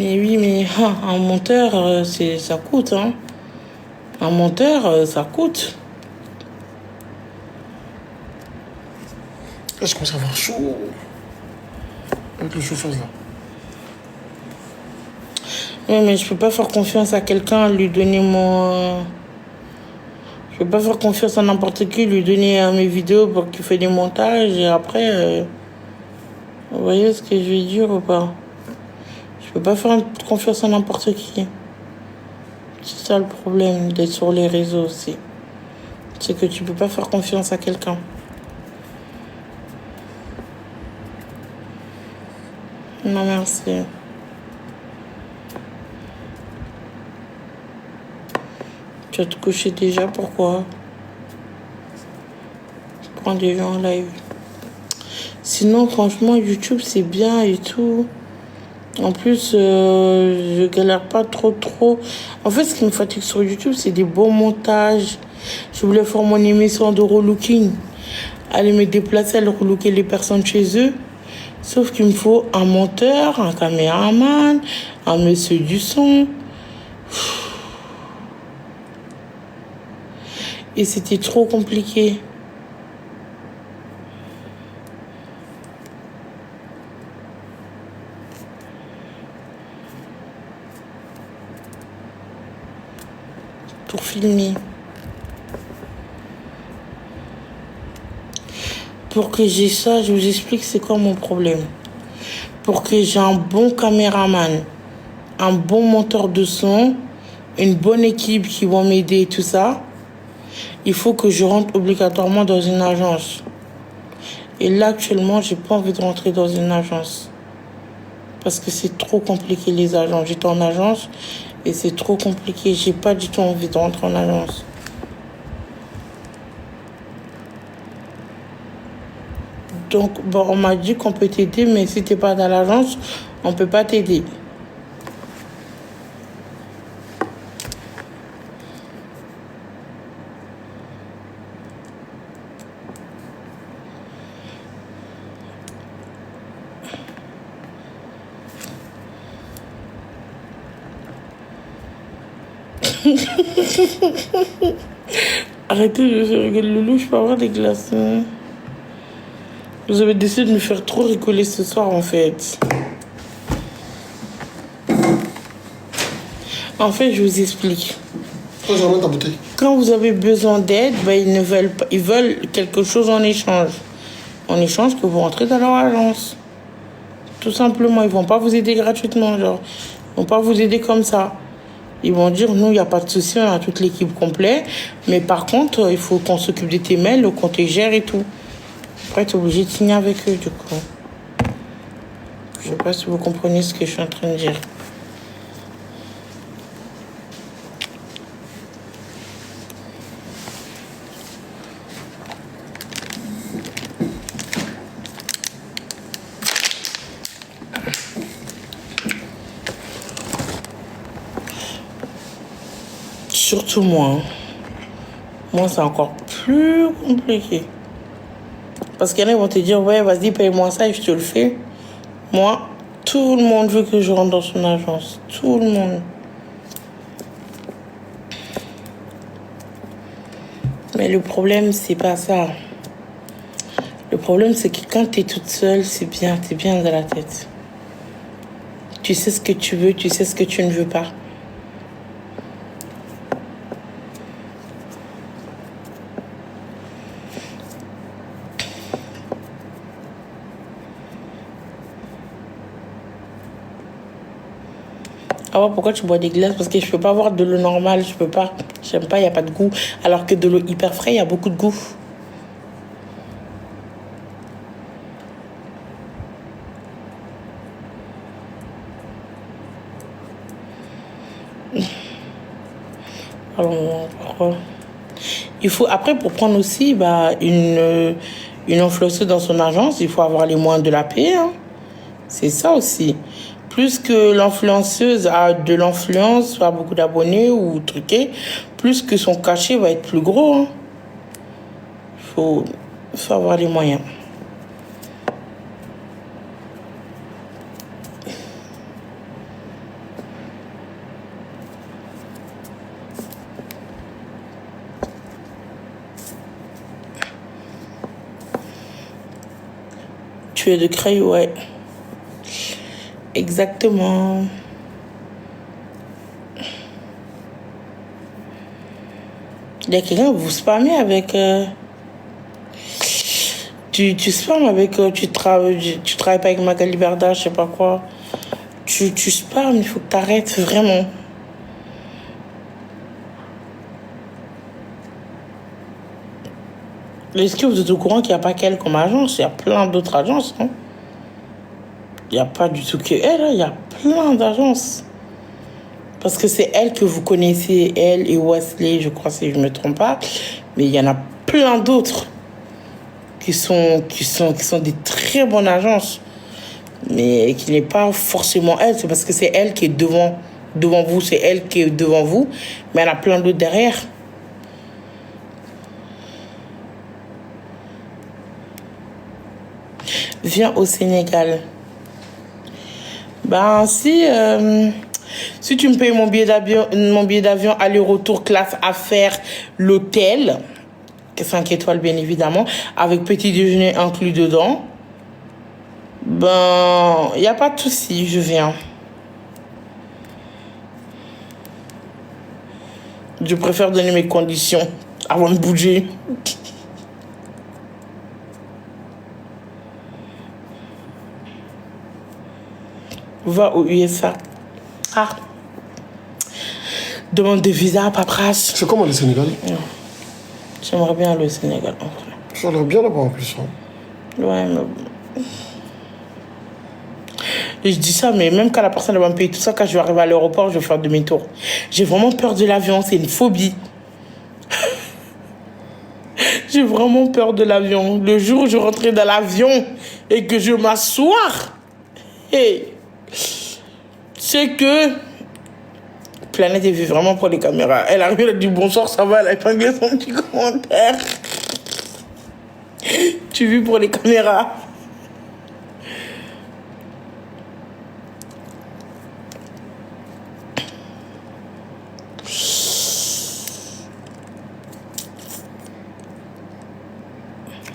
Mais oui, mais un monteur, ça coûte. Hein. Un monteur, ça coûte. Là, je commence à avoir chaud. Avec le chauffage, là. Oui, mais je peux pas faire confiance à quelqu'un, lui donner mon... Je peux pas faire confiance à n'importe qui, lui donner mes vidéos pour qu'il fait des montages et après... Vous voyez ce que je veux dire ou pas? Je peux pas faire confiance à n'importe qui. C'est ça le problème d'être sur les réseaux aussi. C'est que tu peux pas faire confiance à quelqu'un. Non, merci. Tu vas te coucher déjà, pourquoi? Je prends des gens en live. Sinon, franchement, YouTube, c'est bien et tout. En plus, je galère pas trop. En fait, ce qui me fatigue sur YouTube, c'est des bons montages. Je voulais faire mon émission de relooking. Aller me déplacer, aller relooker les personnes chez eux. Sauf qu'il me faut un monteur, un caméraman, un monsieur du son. Et c'était trop compliqué. Pour filmer. Pour que j'ai ça, je vous explique c'est quoi mon problème. Pour que j'ai un bon caméraman, un bon monteur de son, une bonne équipe qui vont m'aider et tout ça, il faut que je rentre obligatoirement dans une agence. Et là, actuellement, j'ai pas envie de rentrer dans une agence. Parce que c'est trop compliqué, les agences. J'étais en agence et c'est trop compliqué. J'ai pas du tout envie de rentrer en agence. Donc, bon, on m'a dit qu'on peut t'aider, mais si t'es pas dans l'agence, on peut pas t'aider. Arrêtez, je rigole, Loulou, je peux avoir des glaces. Hein. Vous avez décidé de me faire trop rigoler ce soir, en fait. En fait, je vous explique. Toi, je ramène ta bouteille. Quand vous avez besoin d'aide, ils veulent quelque chose en échange. En échange que vous rentrez dans leur agence. Tout simplement, ils vont pas vous aider gratuitement, genre. Ils vont pas vous aider comme ça. Ils vont dire, nous, il n'y a pas de souci, on a toute l'équipe complète. Mais par contre, il faut qu'on s'occupe de tes mails, qu'on te gère et tout. Après, tu es obligé de signer avec eux, du coup. Je sais pas si vous comprenez ce que je suis en train de dire. Surtout moi. Moi, c'est encore plus compliqué. Parce qu'il y en a qui vont te dire, ouais, vas-y, paye-moi ça et je te le fais. Moi, tout le monde veut que je rentre dans son agence. Tout le monde. Mais le problème, c'est pas ça. Le problème, c'est que quand tu es toute seule, c'est bien, tu es bien dans la tête. Tu sais ce que tu veux, tu sais ce que tu ne veux pas. Ah ouais, pourquoi tu bois des glaces? Parce que je peux pas boire de l'eau normale, je peux pas. J'aime pas, il n'y a pas de goût. Alors que de l'eau hyper frais, il y a beaucoup de goût. Alors, pourquoi? Il faut, après, pour prendre aussi une influenceuse dans son agence, il faut avoir les moyens de la payer. Hein. C'est ça aussi. Plus que l'influenceuse a de l'influence, a beaucoup d'abonnés ou truqué, plus que son cachet va être plus gros. Hein. Faut avoir les moyens. tueur de Creil, ouais. Exactement. Il y a quelqu'un que vous spammez avec... Tu spammes avec... tu travailles pas avec Magali Berda, je sais pas quoi. Tu spammes, il faut que t'arrêtes, vraiment. Est-ce que vous êtes au courant qu'il n'y a pas qu'elle comme agence? Il y a plein d'autres agences, non? Il n'y a pas du tout que elle, il y a plein d'agences. Parce que c'est elle que vous connaissez, elle et Wesley, je crois, si je ne me trompe pas. Mais il y en a plein d'autres qui sont des très bonnes agences. Mais qui n'est pas forcément elle. C'est parce que c'est elle qui est devant vous. C'est elle qui est devant vous. Mais il y en a plein d'autres derrière. Viens au Sénégal. Ben, si tu me payes mon billet d'avion aller-retour classe affaires, l'hôtel, 5 étoiles bien évidemment, avec petit déjeuner inclus dedans, ben, il n'y a pas de souci, je viens. Je préfère donner mes conditions avant de bouger. Va aux USA. Ah. Demande de visa, paperasse. C'est comment le Sénégal? J'aimerais bien aller au Sénégal. Ça a l'air bien là-bas en plus. Hein. Ouais, mais... Et je dis ça, mais même quand la personne va me payer tout ça, quand je vais arriver à l'aéroport, je vais faire demi-tour. J'ai vraiment peur de l'avion, c'est une phobie. J'ai vraiment peur de l'avion. Le jour où je rentrais dans l'avion et que je m'assois, hey, c'est que Planète est vue vraiment pour les caméras. Elle arrive, elle a dit bonsoir, ça va, elle a épinglé son petit commentaire. Tu vis pour les caméras.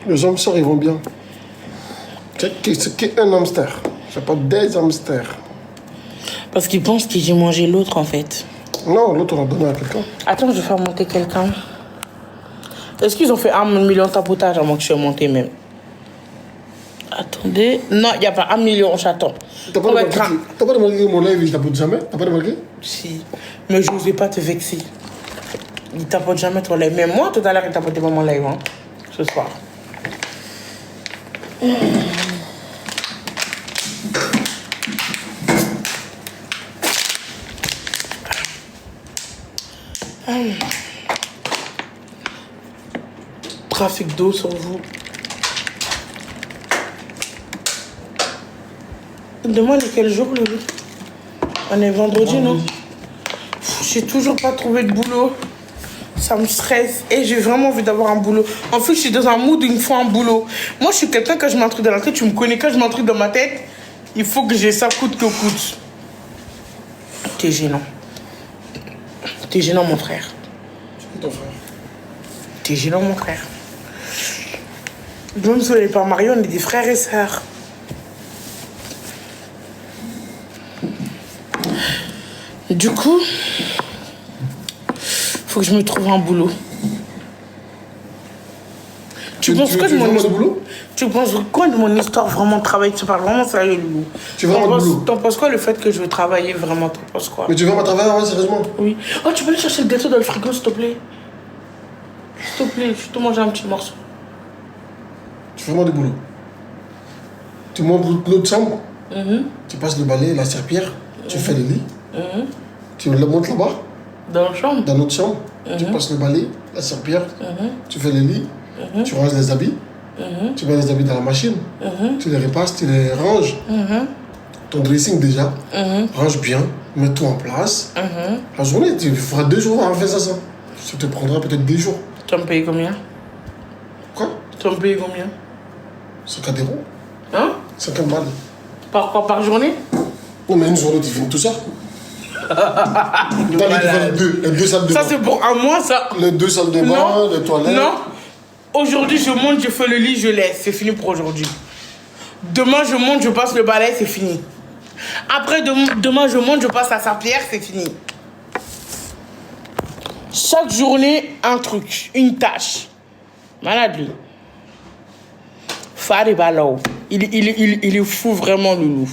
Les hamsters, ils vont bien. C'est qu'un hamster. C'est pas des hamsters. Parce qu'ils pensent que j'ai mangé l'autre, en fait. Non, l'autre, on l'a donné à quelqu'un. Attends, je vais faire monter quelqu'un. Est-ce qu'ils ont fait 1 million de tapotage avant que je sois monté même? Attendez. Non, il n'y a pas 1 million, j'attends. T'as pas remarqué que mon live, il tapote jamais? T'as pas remarqué? Si. Mais je n'osais pas te vexer. Il tapote jamais ton live. Mais moi, tout à l'heure, il tapotait pas mon live, hein, ce soir. Trafic d'eau sur vous. Demain, est quel jour, Lulu? On est vendredi, non? J'ai toujours pas trouvé de boulot. Ça me stresse. Et j'ai vraiment envie d'avoir un boulot. En fait, je suis dans un mood où il me faut un boulot. Moi, je suis quelqu'un, quand je mets un truc dans la tête, tu me connais, quand je mets un truc dans ma tête, il faut que j'ai ça coûte que coûte. T'es gênant. T'es gênant, mon frère. C'est ton frère. T'es gênant, mon frère. Même si on n'est pas mariés, on est des frères et sœurs. Du coup, faut que je me trouve un boulot. Tu penses quoi de mon boulot? Tu penses quoi de mon histoire vraiment de travail? Tu parles vraiment sérieux, Loulou. Tu veux un boulot? T'en penses quoi le fait que je veux travailler vraiment? T'en penses quoi? Mais tu veux pas travailler, ouais, sérieusement? Oui. Oh, tu peux aller chercher le gâteau dans le frigo, s'il te plaît? S'il te plaît, je te mange un petit morceau. Tu fais moi du boulot. Tu montes l'autre chambre, tu passes le balai, la serpillère, tu fais le lit, tu le montes là-bas. Dans la chambre? Dans notre chambre, tu passes le balai, la serpillère, tu fais le lit, tu ranges les habits, tu mets les habits dans la machine, tu les repasses, tu les ranges. Ton dressing déjà, range bien, mets tout en place. La journée, tu feras 2 jours à faire ça. Ça te prendra peut-être 2 jours. Tu vas me payer combien? Quoi? Tu vas me payer combien? 50 euros. Hein? 50 balles. Par quoi? Par journée? Non, mais une journée, tu finis tout ça. Tu fais les deux salles de bain. Ça, c'est pour un mois, ça. Les 2 salles de bain, les toilettes. Non. Aujourd'hui, je monte, je fais le lit, je laisse. C'est fini pour aujourd'hui. Demain, je monte, je passe le balai, c'est fini. Après, demain, je monte, je passe à Saint-Pierre, c'est fini. Chaque journée, un truc, une tâche. Malade, lui. Fari Balao. Il est fou, vraiment, Loulou.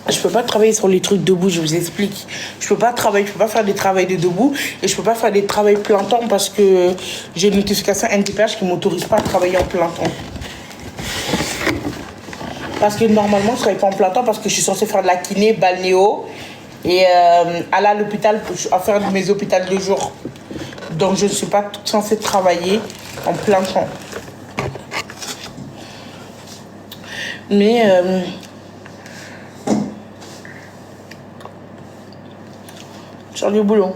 Je peux pas travailler sur les trucs debout, je vous explique. Je peux pas faire des travails de debout et je peux pas faire des travails plein temps parce que j'ai une notification NTPH qui m'autorise pas à travailler en plein temps. Parce que normalement, je travaille pas en plein temps parce que je suis censée faire de la kiné, balnéo et aller à l'hôpital à faire mes hôpitaux de jour. Donc, je ne suis pas censée travailler en plein temps. Mais sur du boulot.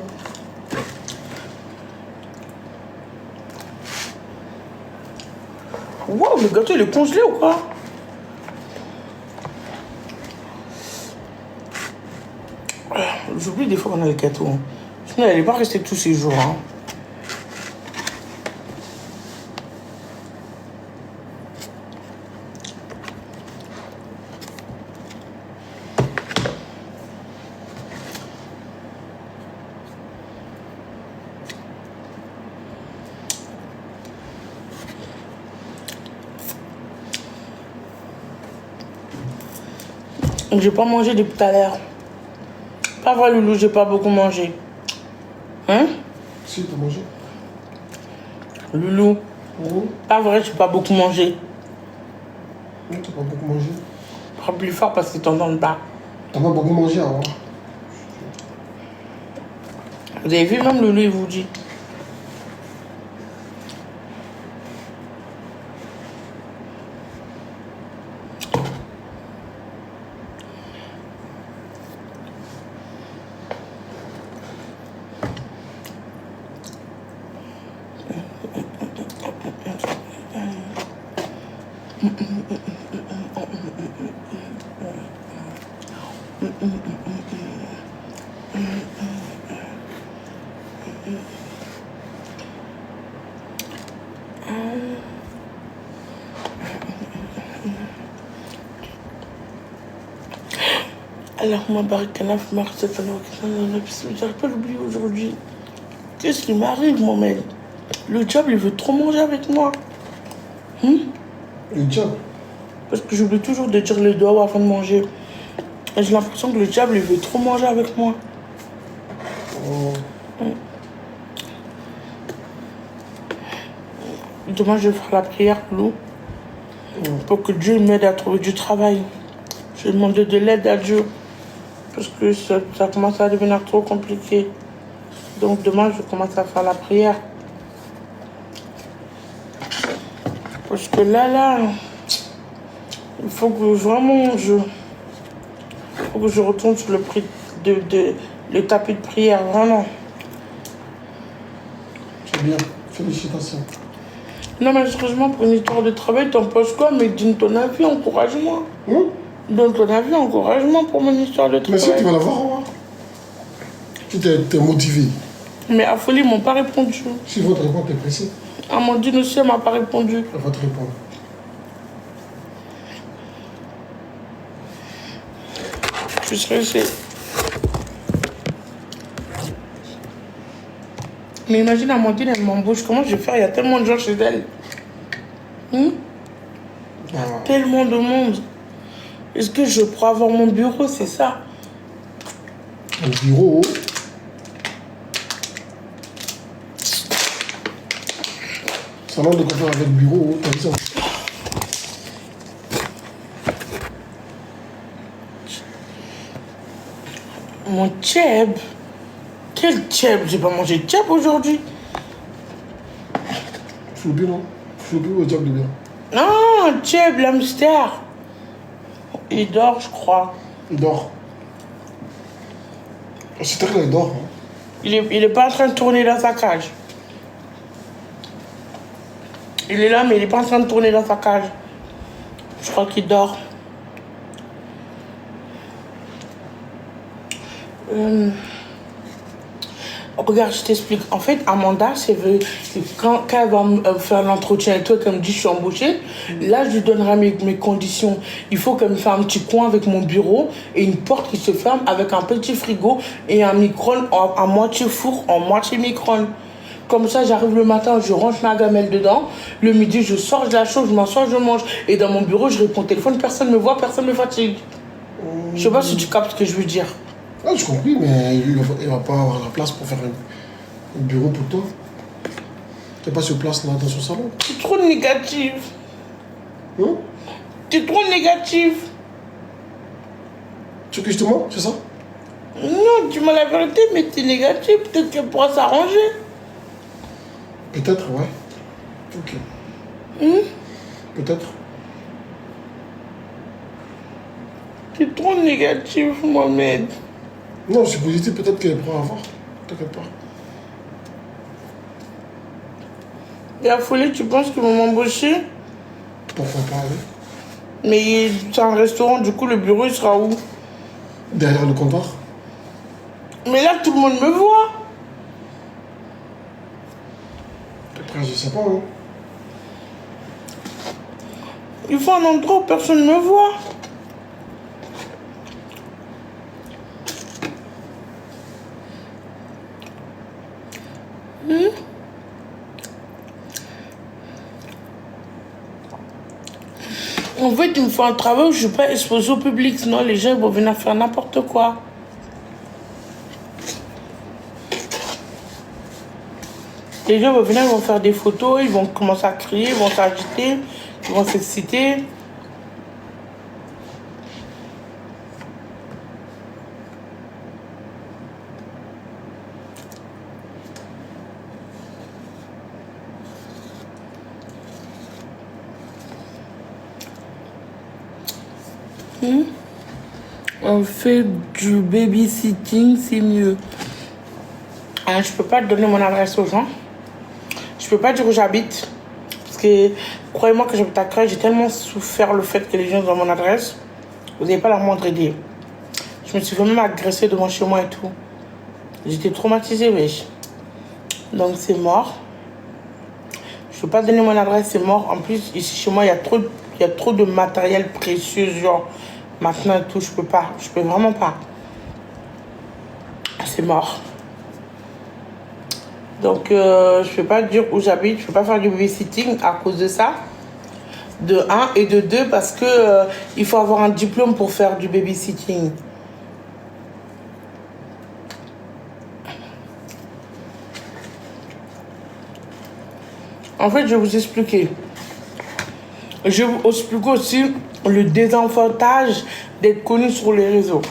Wow, le gâteau il est congelé ou quoi? J'oublie des fois qu'on a le gâteau. Hein. Sinon, elle n'est pas restée tous ces jours. Hein. J'ai pas mangé depuis tout à l'heure. Pas vrai, Loulou, j'ai pas beaucoup mangé. Hein? Si, t'as mangé. Loulou. Pas vrai, j'ai pas beaucoup mangé. Non, t'as pas beaucoup mangé. Parle plus fort parce que t'entends pas. T'as pas beaucoup mangé avant. Vous avez vu, même Loulou, il vous dit. Alors, moi, Barakanaf, Marseille, j'arrive pas à l'oublier aujourd'hui. Qu'est-ce qui m'arrive, mon mec? Le diable, il veut trop manger avec moi. Le diable? Parce que j'oublie toujours de dire les doigts avant de manger. Et j'ai l'impression que le diable, il veut trop manger avec moi. Demain, je vais faire la prière, Lou. Pour que Dieu m'aide à trouver du travail. Je vais demander de l'aide à Dieu. Parce que ça commence à devenir trop compliqué. Donc demain, je commence à faire la prière. Parce que là, il faut que vraiment faut que je retourne sur le tapis de prière, vraiment. C'est bien, félicitations. Non, mais sérieusement, pour une histoire de travail, t'en penses quoi? Mais donne ton avis, encourage-moi. Donne ton avis, encouragement pour mon histoire de travail. Mais si, tu vas l'avoir. Hein. Tu t'es motivé. Mais Afoli, ils m'ont pas répondu. Si votre réponse est pressée. Amandine aussi, elle m'a pas répondu. Elle va te répondre. Je suis stressée. Mais imagine, Amandine, elle m'embauche. Comment je vais faire? Il y a tellement de gens chez elle. Tellement de monde. Est-ce que je pourrais avoir mon bureau? C'est ça. Un bureau? Salon de coiffure avec bureau, t'as vu ça? Mon tchèb. Quel tchèb? J'ai pas mangé de tchèb aujourd'hui. Choubi, non? Choubi ou tchèb de bien? Non, tchèb, l'hamster. Il dort, je crois. Il dort. C'est très qu'il dort. Hein. Il est pas en train de tourner dans sa cage. Il est là, mais il est pas en train de tourner dans sa cage. Je crois qu'il dort. Regarde, je t'explique. En fait, Amanda, quand elle va me faire l'entretien et toi, qu'elle me dit je suis embauchée, là, je lui donnerai mes conditions. Il faut qu'elle me fasse un petit coin avec mon bureau et une porte qui se ferme avec un petit frigo et un micro-ondes à moitié four, en moitié micro-ondes. Comme ça, j'arrive le matin, je range ma gamelle dedans. Le midi, je sors de la chose, je m'assois, je mange. Et dans mon bureau, je réponds au téléphone, personne ne me voit, personne ne me fatigue. Je sais pas si tu captes ce que je veux dire. Ah, j'ai compris, mais il va pas avoir la place pour faire un bureau pour toi. Tu n'as pas sur place là dans son salon. C'est trop négatif. C'est trop négatif. Tu veux que je te mens, c'est ça? Non, dis-moi la vérité, mais c'est négatif. Peut-être qu'elle pourra s'arranger. Peut-être, ouais. Ok. Peut-être. C'est trop négatif, Mohamed. Non, je suis positif, peut-être qu'elle pourra avoir. T'inquiète pas. Et à Folie, tu penses qu'ils vont m'embaucher? Pourquoi pas, oui. Mais c'est un restaurant, du coup, le bureau, il sera où? Derrière le comptoir. Mais là, tout le monde me voit. Après, je sais pas, hein. Il faut un endroit où personne ne me voit. En fait, il me faut un travail où je ne suis pas exposée au public, sinon les gens vont venir faire n'importe quoi. Les gens vont venir, ils vont faire des photos, ils vont commencer à crier, ils vont s'agiter, ils vont s'exciter. On fait du babysitting, c'est mieux. Je peux pas te donner mon adresse aux gens. Je peux pas dire où j'habite. Parce que, croyez-moi que j'habite à Creil, j'ai tellement souffert le fait que les gens ont mon adresse. Vous n'avez pas la moindre idée. Je me suis fait même agresser devant chez moi et tout. J'étais traumatisée, wesh. Donc c'est mort. Je peux pas donner mon adresse, c'est mort. En plus, ici chez moi, il y a trop de matériel précieux, genre maintenant et tout. Je peux vraiment pas. C'est mort. Donc, je peux pas dire où j'habite. Je peux pas faire du babysitting à cause de ça. De 1 et de 2 parce que il faut avoir un diplôme pour faire du babysitting. En fait, je vais vous expliquer. Je vais vous expliquer aussi le désavantage d'être connu sur les réseaux.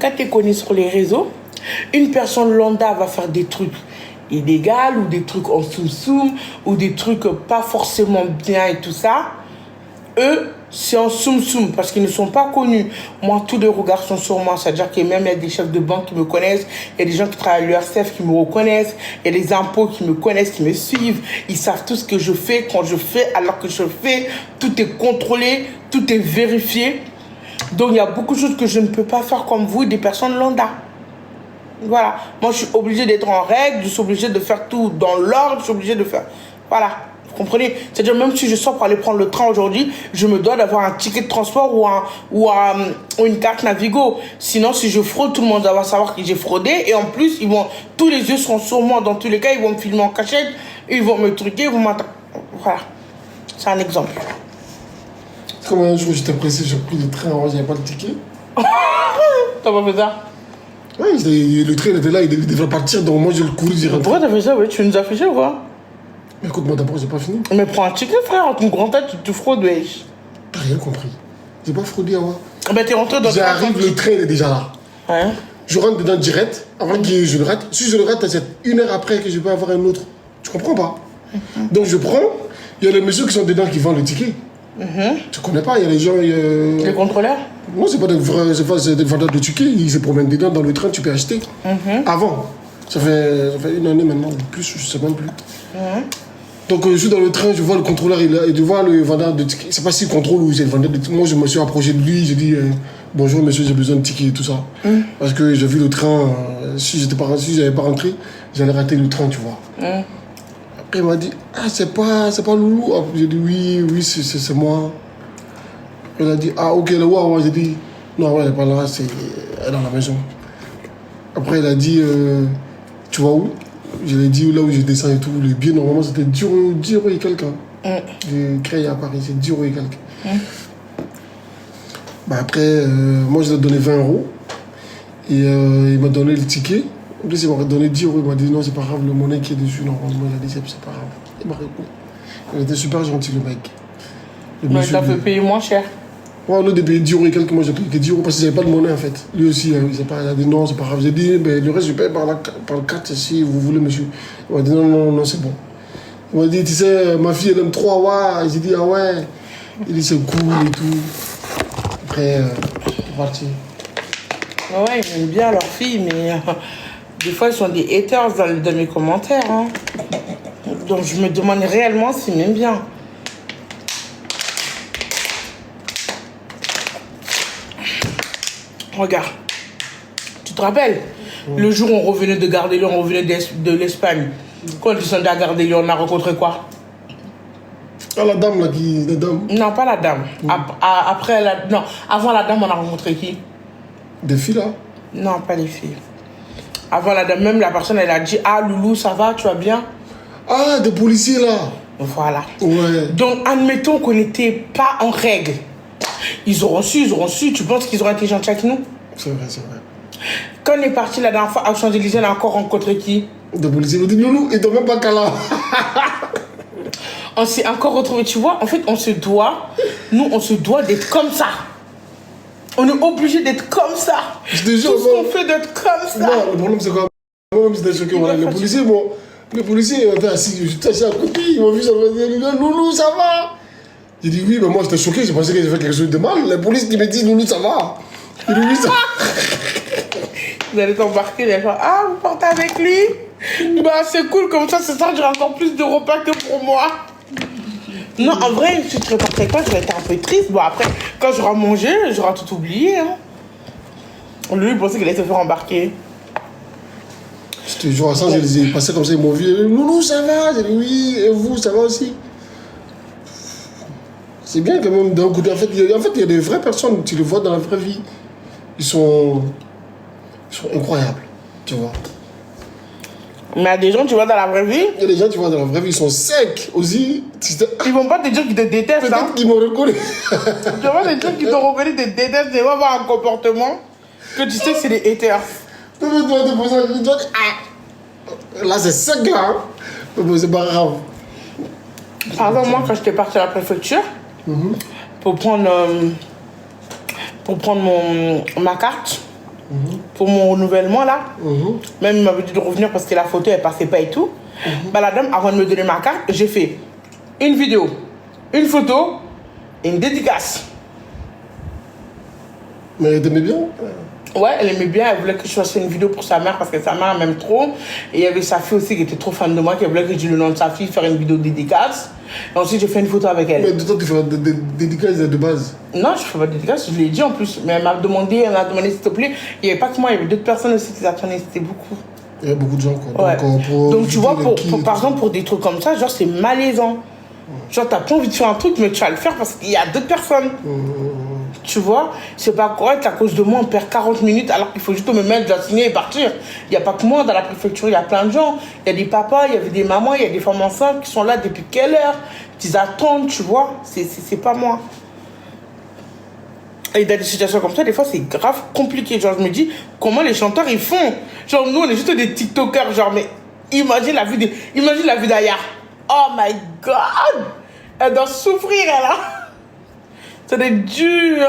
Quand tu es connu sur les réseaux, une personne lambda va faire des trucs illégaux ou des trucs en soum-soum ou des trucs pas forcément bien et tout ça. Eux, c'est en soum-soum parce qu'ils ne sont pas connus. Moi, tous les regards sont sur moi. C'est-à-dire que même il y a des chefs de banque qui me connaissent, il y a des gens qui travaillent à l'URSSAF qui me reconnaissent, il y a des impôts qui me connaissent, qui me suivent. Ils savent tout ce que je fais, quand je fais, alors que je fais. Tout est contrôlé, tout est vérifié. Donc, il y a beaucoup de choses que je ne peux pas faire comme vous, des personnes lambda. Voilà. Moi, je suis obligée d'être en règle, je suis obligée de faire tout dans l'ordre, je suis obligée de faire... Voilà. Vous comprenez? C'est-à-dire, même si je sors pour aller prendre le train aujourd'hui, je me dois d'avoir un ticket de transport ou une carte Navigo. Sinon, si je fraude, tout le monde va savoir que j'ai fraudé. Et en plus, tous les yeux seront sur moi. Dans tous les cas, ils vont me filmer en cachette, ils vont me truquer, ils vont m'attendre. Voilà. C'est un exemple. Comme un jour, j'étais pressé, j'ai pris le train, alors j'avais pas le ticket. T'as pas fait ça? Oui, le train était là, il devait partir, donc moi je le courais, j'ai rentré. Pourquoi t'as fait ça? Ouais, tu nous as fait ça ou quoi? Mais écoute-moi d'abord, j'ai pas fini. Mais prends un ticket, frère, ton grand tête, tu fraudes, wesh. T'as rien compris. J'ai pas fraudé, moi. Ben, t'es rentré dans le train. J'arrive, le train il est déjà là. Ouais. Je rentre dedans direct, avant que je le rate. Si je le rate, c'est 1 heure après que je peux avoir un autre. Tu comprends pas? Donc je prends, il y a les messieurs qui sont dedans qui vendent le ticket. Tu connais pas, il y a les gens. Les contrôleurs? Non, c'est pas des vendeurs de tickets, ils se promènent dedans dans le train, tu peux acheter. Avant. Ça fait 1 année maintenant, ou plus, je sais même plus. Donc je suis dans le train, je vois le contrôleur, et je vois le vendeur de tickets. Je sais pas s'il contrôle ou c'est le vendeur de tickets. Moi je me suis approché de lui, j'ai dit bonjour monsieur, j'ai besoin de ticket et tout ça. Parce que j'ai vu le train, si j'avais pas rentré, j'allais rater le train, tu vois. Après, il m'a dit, ah, c'est pas Loulou. J'ai dit, oui, c'est moi. Il a dit, ah, ok, le ouais. J'ai dit, non, elle est pas là, elle est dans la maison. Après, il a dit, tu vas où? Je lui ai dit, là où je descends et tout. Le billet, normalement, c'était 10 euros et quelques. J'ai créé à Paris, c'est 10 euros et quelques. Bah après, moi, je lui ai donné 20 euros. Et il m'a donné le ticket. En plus, il m'a donné 10 euros. Il m'a dit, non, c'est pas grave, le monnaie qui est dessus, normalement. Il a dit, c'est pas grave. Il m'a répondu. Il était super gentil, le mec. Mais t'as fait payer moins cher. Ouais, au lieu de payer 10 euros et quelques, moi j'ai payé que 10 euros parce que j'avais pas de monnaie en fait. Lui aussi, il a dit non, c'est pas grave. J'ai dit, ben, le reste, je paye par le 4 si vous voulez, monsieur. Il m'a dit non, c'est bon. Il m'a dit, tu sais, ma fille, elle aime trop Awa. J'ai dit, ah ouais. Il dit, c'est cool et tout. Après, c'est parti. Ouais, ils aiment bien leur fille, mais des fois, ils sont des haters dans mes commentaires. Hein. Donc, je me demande réellement s'ils m'aiment bien. Regarde, tu te rappelles le jour où on revenait de Gare de Lyon, on revenait de l'Espagne. Quand on descendait à Gare de Lyon, on a rencontré quoi? Ah, la dame là la dame. Non, pas la dame. Avant la dame, on a rencontré qui? Des filles là? Non, pas les filles. Avant la dame, même la personne, elle a dit, ah Loulou, ça va, tu vas bien? Ah, des policiers là. Voilà. Ouais. Donc, admettons qu'on n'était pas en règle. Ils auront su. Tu penses qu'ils auraient été gentils avec nous? C'est vrai. Quand on est parti la dernière fois à Champs-Élysées, on a encore rencontré qui? Des policiers. Ils m'ont dit, Loulou, ils ne même pas qu'à là. On s'est encore retrouvés. Tu vois, en fait, on se doit d'être comme ça. On est obligé d'être comme ça. Tout ce qu'on fait d'être comme ça. Non, le problème, c'est quoi? Moi-même, c'était choqué. Voilà. Les policiers, j'étais assis à côté. Ils m'ont vu, ça m'a dit, Loulou, ça va? J'ai dit oui, mais moi j'étais choqué, j'ai pensé que j'ai fait quelque chose de mal. La police qui me dit Loulou, ça va. J'ai dit oui, ça va. Vous allez t'embarquer, ils vont ah, vous partez avec lui? Bah, c'est cool, comme ça, ce soir, j'aurai encore plus de repas que pour moi. Non, en vrai, si tu repartais avec moi, j'aurais été un peu triste. Bon, après, quand j'aurai mangé, j'aurai tout oublié. Hein. Lui, il pensait qu'il allait se faire embarquer. Je te jure, à ça, je les ai passés comme ça, ils m'ont vu. Loulou, ça va? J'ai dit oui, et vous, ça va aussi? C'est bien quand même d'un côté. En fait, il y a des vraies personnes, tu les vois dans la vraie vie. Ils sont incroyables, tu vois. Mais il y a des gens, tu vois, dans la vraie vie. Il y a des gens, tu vois, dans la vraie vie, ils sont secs aussi. Ils vont pas te dire qu'ils te détestent. Peut-être hein. qu'ils m'ont reconnu. Tu vois, des gens qui t'ont reconnu, te détestent, ils vont avoir un comportement que tu sais que c'est des haters. Tu dois te poser la question. Là, c'est sec là. Hein. Mais c'est pas grave. Par exemple, moi, quand j'étais partie à la préfecture, pour prendre ma carte, pour mon renouvellement là, même il m'avait dit de revenir parce que la photo elle passait pas et tout. Bah, la dame, avant de me donner ma carte, j'ai fait une vidéo, une photo et une dédicace. Mais elle t'aimait bien? Ouais, elle aimait bien, elle voulait que je fasse une vidéo pour sa mère parce que sa mère m'aime trop. Et il y avait sa fille aussi qui était trop fan de moi, qui voulait que je dise le nom de sa fille, faire une vidéo dédicace. Et ensuite, j'ai fait une photo avec elle. Mais de toi, tu fais des dédicaces de base? Non, je fais pas de dédicace, je l'ai dit en plus. Mais elle m'a demandé s'il te plaît. Il n'y avait pas que moi, il y avait d'autres personnes aussi qui attendaient, c'était beaucoup. Il y a beaucoup de gens, quoi. Ouais. Donc tu vois, par exemple, pour des trucs comme ça, genre c'est malaisant. Genre, t'as pas envie de faire un truc, mais tu vas le faire parce qu'il y a d'autres personnes. Tu vois, c'est pas correct, à cause de moi, on perd 40 minutes alors qu'il faut juste me mettre, la signer et partir. Il n'y a pas que moi dans la préfecture, il y a plein de gens. Il y a des papas, il y avait des mamans, il y a des femmes enceintes qui sont là depuis quelle heure? Ils attendent, tu vois, c'est pas moi. Et dans des situations comme ça, des fois, c'est grave compliqué. Genre, je me dis, comment les chanteurs, ils font? Genre, nous, on est juste des TikTokers, genre, mais imagine la vie d'Aya. Oh my God! Elle doit souffrir, elle, hein? Ça doit être dur.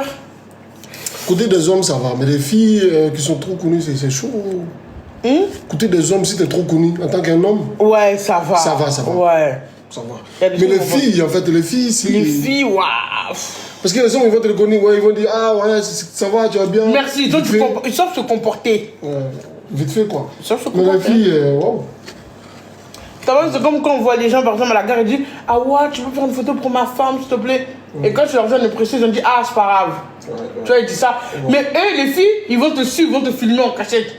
Côté des hommes, ça va. Mais les filles qui sont trop connues, c'est chaud. Côté des hommes, si t'es trop connu en tant qu'un homme. Ouais, ça va. Ça va. Ouais. Ça va. Mais les filles, en fait, les filles, si. Les filles, waouh. Parce que les hommes, ils vont te reconnaître, ouais, ils vont dire, ah ouais, ça va, tu vas bien. Merci, ils savent se comporter. Ouais, vite fait, quoi. Ils savent se comporter. Mais les filles, waouh. C'est comme quand on voit les gens, par exemple, à la gare, ils disent, ah ouais, tu peux faire une photo pour ma femme, s'il te plaît. Et quand tu leur donnes le précieux, ils ont dit, ah, c'est pas grave. Tu vois, ils disent ça. Mais eux, les filles, ils vont te suivre, ils vont te filmer en cachette.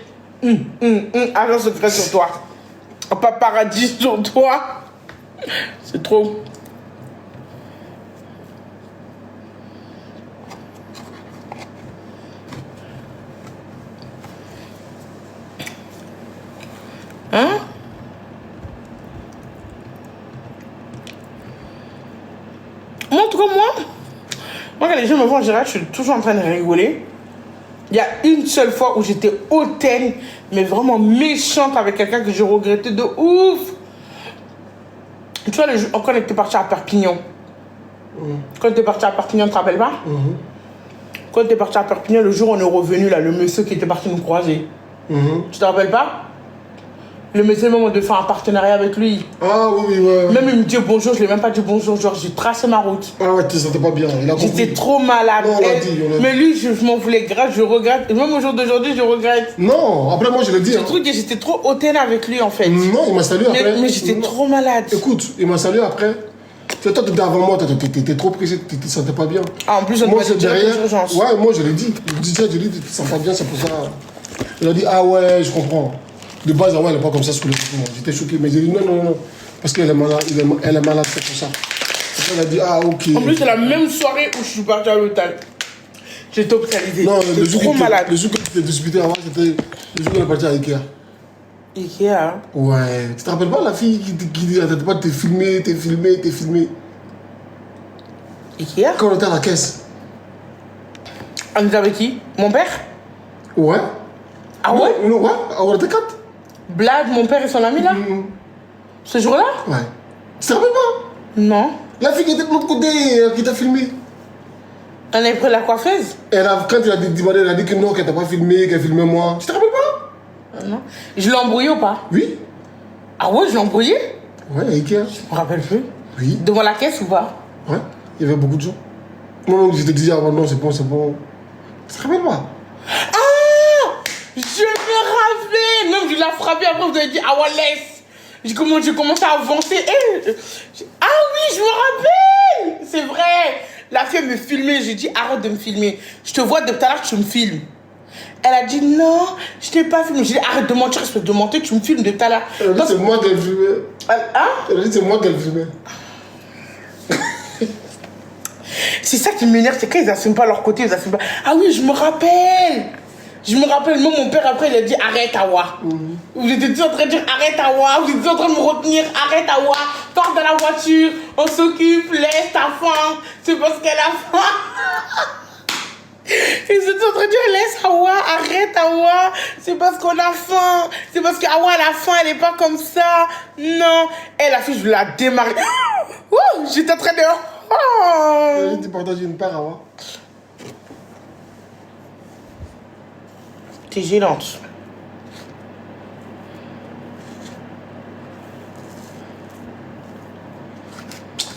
Agent secret sur toi. Paparazzi sur toi. C'est trop. Hein? Moi, en tout cas, moi, quand les gens me voient en général, je suis toujours en train de rigoler. Il y a une seule fois où j'étais hautaine, mais vraiment méchante avec quelqu'un que je regrettais de ouf. Tu vois, quand on était parti à Perpignan. Quand on était parti à Perpignan, tu te rappelles pas? Quand on était parti à Perpignan, le jour où on est revenu, là, le monsieur qui était parti nous croiser. Tu te rappelles pas? Le monsieur, même, on devait faire un partenariat avec lui. Ah oui, ouais. Même il me dit bonjour, je ne l'ai même pas dit bonjour, genre j'ai tracé ma route. Ah ouais, tu ne sentais pas bien, il a compris. J'étais trop malade. Non, on l'a dit. Mais lui, je m'en voulais grave, je regrette. Et même au jour d'aujourd'hui, je regrette. Non, après moi je l'ai dit. Je trouve que j'étais trop hautaine avec lui en fait. Non, il m'a salué après. Mais j'étais trop malade. Écoute, il m'a salué après. Toi, tu étais avant moi, tu étais trop pressé, tu ne te sentais pas bien. Ah, en plus, on moi, devait derrière. urgence. Ouais, moi je l'ai dit. Je lui ai dit, tu te sens pas bien, c'est pour ça. Il a dit, ah ouais, je comprends. De base, ouais, elle n'est pas comme ça sur le coup. J'étais choqué, mais j'ai dit non. Parce qu'elle est malade, elle est malade, c'est pour ça. Elle a dit, ah ok. En plus, c'est la même soirée où je suis partie à l'hôtel. J'étais hospitalisée. Non, j'étais trop malade. Le jour que tu t'es disputé avant, c'était le jour où on est parti à Ikea. Ikea, hein? Ouais. Tu te rappelles pas la fille qui dit, arrête pas de te filmer, t'es filmé. Ikea? Quand on était à la caisse. On était avec qui? Mon père? Ouais. Ah ouais? Non, ouais, on était 4. Blad, mon père et son ami là? Ce jour-là? Ouais. Tu te rappelles pas? Non. La fille qui était de l'autre côté, qui t'a filmé. On avait pris la coiffeuse? Quand tu as demandé, elle a dit que non, qu'elle t'a pas filmé, qu'elle filmait moi. Tu te rappelles pas? Non. Je l'ai embrouillé ou pas? Oui. Ah ouais, je l'ai embrouillé? Ouais, à Ikea. Je me rappelle plus. Oui. Devant la caisse ou pas? Ouais, il y avait beaucoup de gens. Non, je te disais avant, non, c'est bon. Tu te rappelles pas? Ah! Je me rappelle! Même je l'ai frappé, après vous avez dit, ah ouais, laisse! J'ai commencé à avancer. Ah oui, je me rappelle! C'est vrai! La fille me filmait, j'ai dit, arrête de me filmer. Je te vois depuis tout à l'heure, tu me filmes. Elle a dit, non, je t'ai pas filmé. J'ai dit, arrête de mentir, espèce de mentir, tu me filmes depuis tout à l'heure. Elle a dit, c'est moi qu'elle filmait. Hein? Elle a dit, c'est moi qu'elle filmait. C'est ça qui m'énerve, c'est quand ils n'assument pas leur côté, ils assument pas. Ah oui, je me rappelle. Même mon père après, il a dit arrête Awa. Vous étiez tous en train de dire arrête Awa, vous étiez en train de me retenir, arrête Awa, pars dans la voiture, on s'occupe, laisse ta faim, c'est parce qu'elle a faim. Ils étaient en train de dire laisse Awa, arrête Awa, c'est parce qu'on a faim, c'est parce qu'Awa elle a faim, elle n'est pas comme ça. Non, et la fille, je la démarre. J'étais en train de. Elle a dit, tu partages une part, Awa. T'es gênante.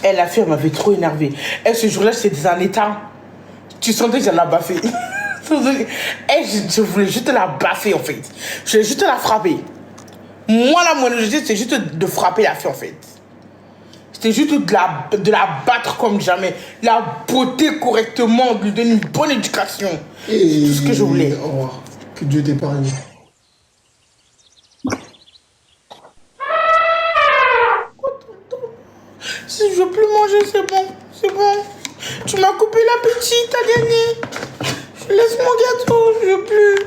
Elle, la fille, elle m'avait trop énervée. Elle, ce jour-là, c'était dans un état. Tu sentais que j'allais la baffer. Elle, je voulais juste la baffer, en fait. Je voulais juste la frapper. Moi, là, mon objectif, c'est juste de frapper la fille, en fait. C'était juste de la battre comme jamais. La botter correctement, de lui donner une bonne éducation. Et tout ce que je voulais. Au revoir. Que Dieu t'épargne. Si je veux plus manger, c'est bon. C'est bon. Tu m'as coupé l'appétit, t'as gagné. Je laisse mon gâteau, je veux plus.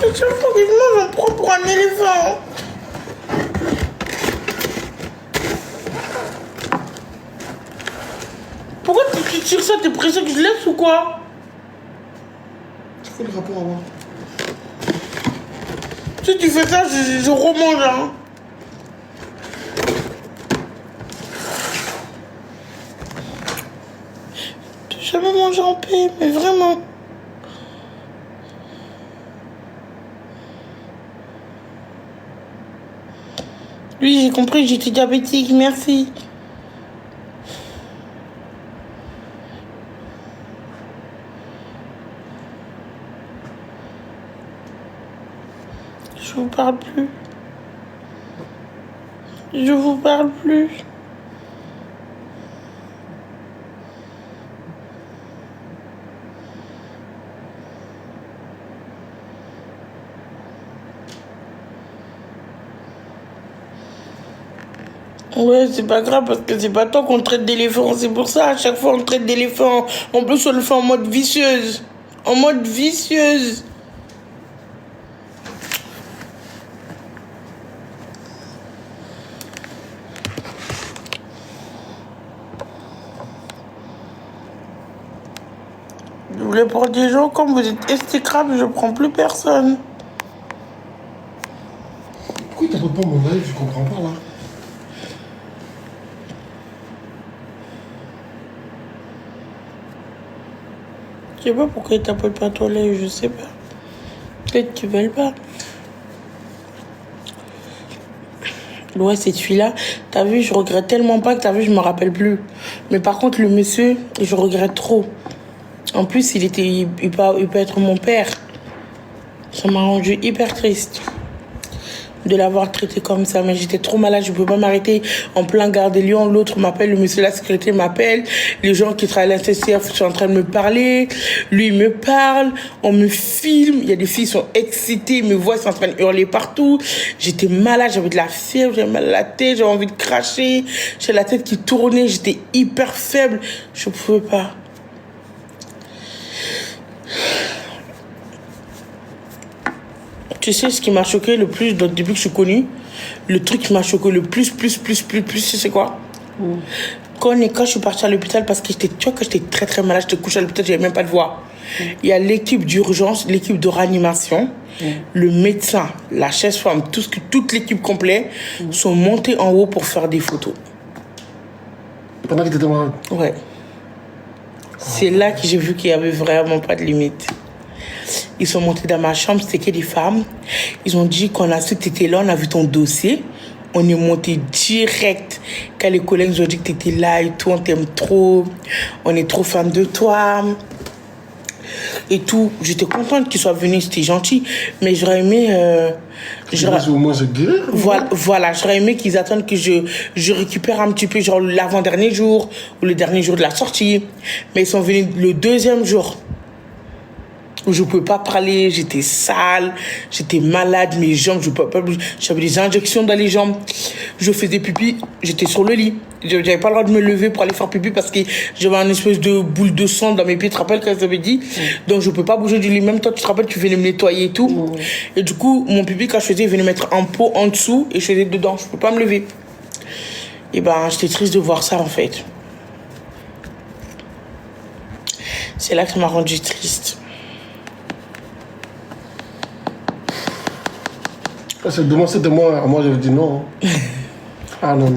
Et chaque fois que je mange, j'en prends pour un éléphant. Pourquoi tu tires ça? T'es pressé que je laisse ou quoi? C'est quoi le rapport à moi? Si tu fais ça, je remange, hein. J'ai jamais mangé en paix, mais vraiment. Oui, j'ai compris, j'étais diabétique, merci. Je vous parle plus. Je vous parle plus. Ouais, c'est pas grave parce que c'est pas toi qu'on traite d'éléphant. C'est pour ça, à chaque fois, on traite d'éléphant. En plus, on le fait en mode vicieuse. En mode vicieuse. Je voulais prendre des gens comme vous êtes exécrables, je prends plus personne. Pourquoi il t'appelle pas mon live? Je comprends pas là. Je sais pas pourquoi ils t'appellent pas toi live, je sais pas. Peut-être qu'ils veulent pas. Ouais, cette fille-là, t'as vu, je regrette tellement pas que t'as vu, je me rappelle plus. Mais par contre, le monsieur, je regrette trop. En plus, il peut être mon père. Ça m'a rendu hyper triste de l'avoir traité comme ça. Mais j'étais trop malade, je ne pouvais pas m'arrêter en plein Gare des Lions. L'autre m'appelle, le monsieur de la sécurité m'appelle. Les gens qui travaillent à la CCF sont en train de me parler. Lui, il me parle, on me filme. Il y a des filles qui sont excitées, ils me voient, ils sont en train de hurler partout. J'étais malade, j'avais de la fièvre, j'avais mal à la tête, j'avais envie de cracher. J'avais la tête qui tournait, j'étais hyper faible. Je ne pouvais pas. Tu sais ce qui m'a choqué le plus depuis que je suis connue? Le truc qui m'a choqué le plus, c'est quoi? Quand je suis partie à l'hôpital, parce que j'étais très très malade, j'étais couchée à l'hôpital, j'avais même pas de voix. Il y a l'équipe d'urgence, l'équipe de réanimation, le médecin, la chaise-femme, toute l'équipe complète sont montés en haut pour faire des photos. Pendant que tu étais malade? Ouais. C'est là que j'ai vu qu'il n'y avait vraiment pas de limite. Ils sont montés dans ma chambre, c'était que des femmes. Ils ont dit qu'on a su que tu étais là, on a vu ton dossier. On est monté direct. Quand les collègues nous ont dit que tu étais là et tout, on t'aime trop. On est trop fans de toi. Et tout. J'étais contente qu'ils soient venus, c'était gentil. Mais j'aurais aimé... Voilà, j'aurais aimé qu'ils attendent que je récupère un petit peu, genre l'avant-dernier jour ou le dernier jour de la sortie. Mais ils sont venus le deuxième jour. Je ne pouvais pas parler, j'étais sale, j'étais malade, mes jambes, je ne pouvais pas bouger. J'avais des injections dans les jambes. Je faisais pipi, j'étais sur le lit. Je n'avais pas le droit de me lever pour aller faire pipi parce que j'avais une espèce de boule de sang dans mes pieds. Tu te rappelles quand j'avais dit? Donc je ne peux pas bouger du lit. Même toi, tu te rappelles, tu venais me nettoyer et tout. Et du coup, mon pipi, quand je faisais, il venait mettre un pot en dessous et je faisais dedans. Je ne peux pas me lever. Et ben, j'étais triste de voir ça en fait. C'est là que ça m'a rendu triste. C'est demandé de moi, j'avais dit non. Ah non.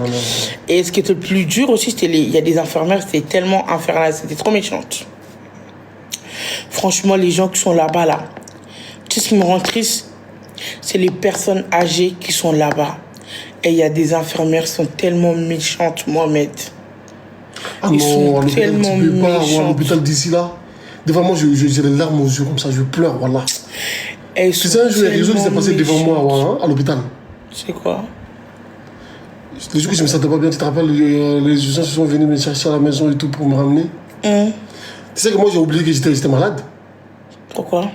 Et ce qui était le plus dur aussi, il y a des infirmières, c'était tellement infernal, c'était trop méchante. Franchement, les gens qui sont là-bas, là, tu sais ce qui me rend triste, c'est les personnes âgées qui sont là-bas. Et il y a des infirmières qui sont tellement méchantes, Mohamed. Ah ils non, sont tellement méchantes. À l'hôpital d'ici là, devant moi, j'ai les larmes aux yeux comme ça, je pleure, voilà. Tu sais, un jour, il y a des gens qui s'est passé devant moi à l'hôpital. C'est quoi? Le jour que je me sentais pas bien, tu te rappelles, les gens sont venus me chercher à la maison et tout pour me ramener. Tu sais que moi, j'ai oublié que j'étais malade. Pourquoi?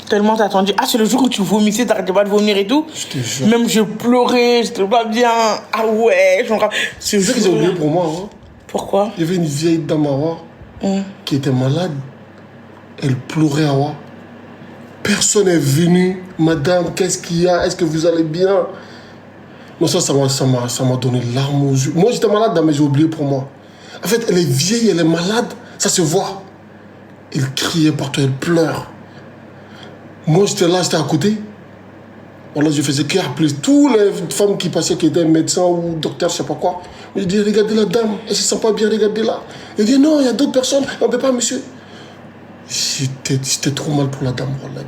Tellement t'as attendu. Ah, c'est le jour où tu vomissais, t'arrêtais pas de vomir et tout? Je te jure. Même je pleurais, j'étais pas bien. Ah ouais, je me rappelle. C'est ça que j'ai oublié pour moi. Hein. Pourquoi? Il y avait une vieille dame à Awa qui était malade. Elle pleurait à Awa. Personne n'est venu. Madame, qu'est-ce qu'il y a? Est-ce que vous allez bien? Non, ça m'a donné larmes aux yeux. Moi, j'étais malade, mais j'ai oublié pour moi. En fait, elle est vieille, elle est malade. Ça se voit. Elle criait partout, elle pleure. Moi, j'étais là, j'étais à côté. Voilà, je faisais qu'appeler toutes les femmes qui passaient, qui étaient médecins ou docteurs, je sais pas quoi. Je dis, regardez la dame, elle se sent pas bien, regardez-la. Elle dit, non, il y a d'autres personnes, on ne peut pas, monsieur. J'étais trop mal pour la dame, voilà.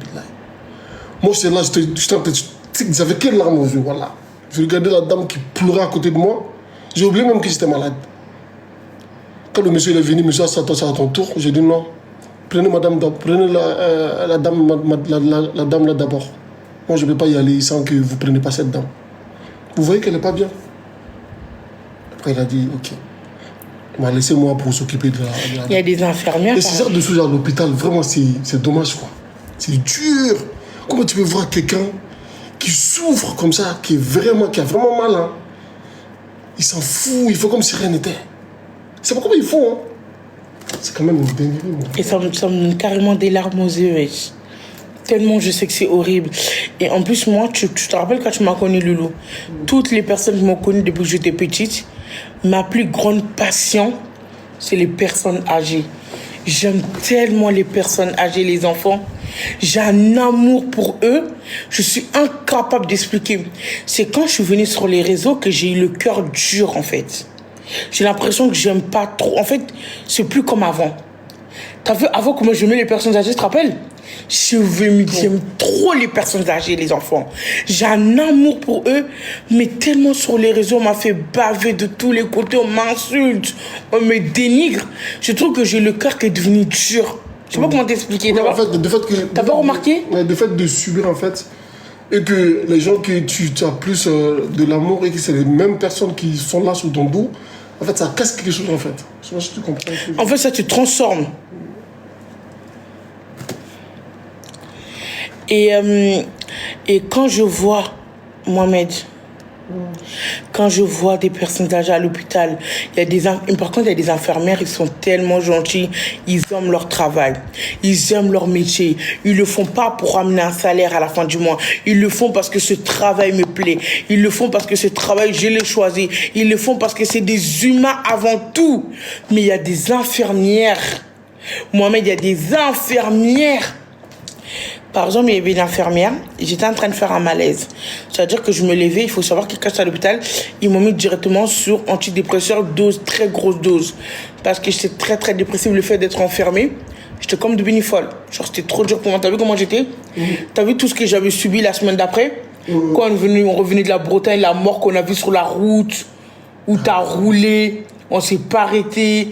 Moi, j'étais là, j'avais quelle larmes aux yeux, voilà. Je regardais la dame qui pleurait à côté de moi. J'ai oublié même que j'étais malade. Quand le monsieur est venu, monsieur, c'est à ton tour. J'ai dit non. Prenez madame, prenez la dame là d'abord. Moi, je ne peux pas y aller sans que vous ne preniez pas cette dame. Vous voyez qu'elle n'est pas bien. Après, il a dit, ok. Il m'a laissé moi pour s'occuper de la... Il y a des infirmières. Et c'est ça de choses à l'hôpital, vraiment, c'est dommage, quoi. C'est dur. Comment tu peux voir quelqu'un qui souffre comme ça, qui a vraiment mal, hein, il s'en fout, il faut comme si rien n'était. C'est pas comment ils font, hein. C'est quand même une dinguerie, moi. Et ça me donne carrément des larmes aux yeux, wesh. Tellement je sais que c'est horrible. Et en plus, moi, tu te rappelles quand tu m'as connu, Loulou? Toutes les personnes qui m'ont connue depuis que j'étais petite, ma plus grande passion, c'est les personnes âgées. J'aime tellement les personnes âgées, les enfants. J'ai un amour pour eux. Je suis incapable d'expliquer. C'est quand je suis venue sur les réseaux que j'ai eu le cœur dur, en fait. J'ai l'impression que j'aime pas trop. En fait, c'est plus comme avant. T'as vu avant comment j'aimais les personnes âgées, tu te rappelles? J'aime trop les personnes âgées, les enfants. J'ai un amour pour eux, mais tellement sur les réseaux, on m'a fait baver de tous les côtés, on m'insulte, on me dénigre. Je trouve que j'ai le cœur qui est devenu dur. Je sais pas comment t'expliquer. Ouais, en fait, t'as pas remarqué? Le fait de subir, en fait, et que les gens que tu as plus de l'amour et que c'est les mêmes personnes qui sont là sur ton dos, en fait, ça casse quelque chose, en fait. Je sais pas si tu comprends. En fait, ça te transforme. Et quand je vois, Mohamed, quand je vois des personnes âgées à l'hôpital, par contre, il y a des infirmières, ils sont tellement gentils, ils aiment leur travail, ils aiment leur métier. Ils le font pas pour ramener un salaire à la fin du mois. Ils le font parce que ce travail me plaît. Ils le font parce que ce travail, je l'ai choisi. Ils le font parce que c'est des humains avant tout. Mais il y a des infirmières. Mohamed, il y a des infirmières. Par exemple, il y avait une infirmière, j'étais en train de faire un malaise. C'est-à-dire que je me levais, il faut savoir que quand j'étais à l'hôpital, ils m'ont mis directement sur antidépresseur, dose, très grosse dose. Parce que j'étais très très dépressive, le fait d'être enfermée. J'étais comme devenue folle. Genre, c'était trop dur pour moi. T'as vu comment j'étais? T'as vu tout ce que j'avais subi la semaine d'après? Quand on revenait de la Bretagne, la mort qu'on a vue sur la route, où t'as roulé. On s'est pas arrêté.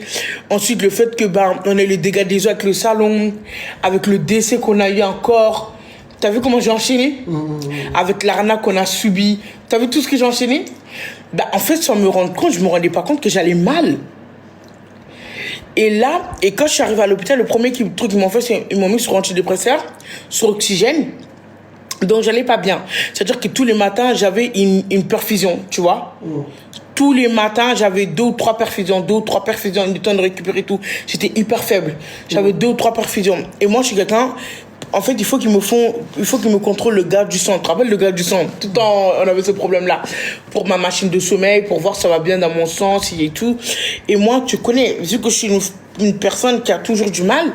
Ensuite, le fait que on a eu les dégâts des eaux avec le salon, avec le décès qu'on a eu encore. T'as vu comment j'ai enchaîné? Avec l'arnaque qu'on a subi. T'as vu tout ce que j'ai enchaîné? En fait, sans me rendre compte, je me rendais pas compte que j'allais mal. Et quand je suis arrivée à l'hôpital, le premier truc qu'ils m'ont fait, c'est qu'ils m'ont mis sur antidépresseur, sur oxygène. Donc, j'allais pas bien. C'est-à-dire que tous les matins, j'avais une perfusion, tu vois. Tous les matins, j'avais 2 ou 3 perfusions, le temps de récupérer tout. J'étais hyper faible. J'avais 2 ou 3 perfusions. Et moi, je suis quelqu'un... En fait, il faut qu'ils me contrôlent le gaz du sang. Tu te rappelles le gaz du sang? Tout le temps, on avait ce problème-là. Pour ma machine de sommeil, pour voir si ça va bien dans mon sang, et tout. Et moi, tu connais, vu que je suis une personne qui a toujours du mal,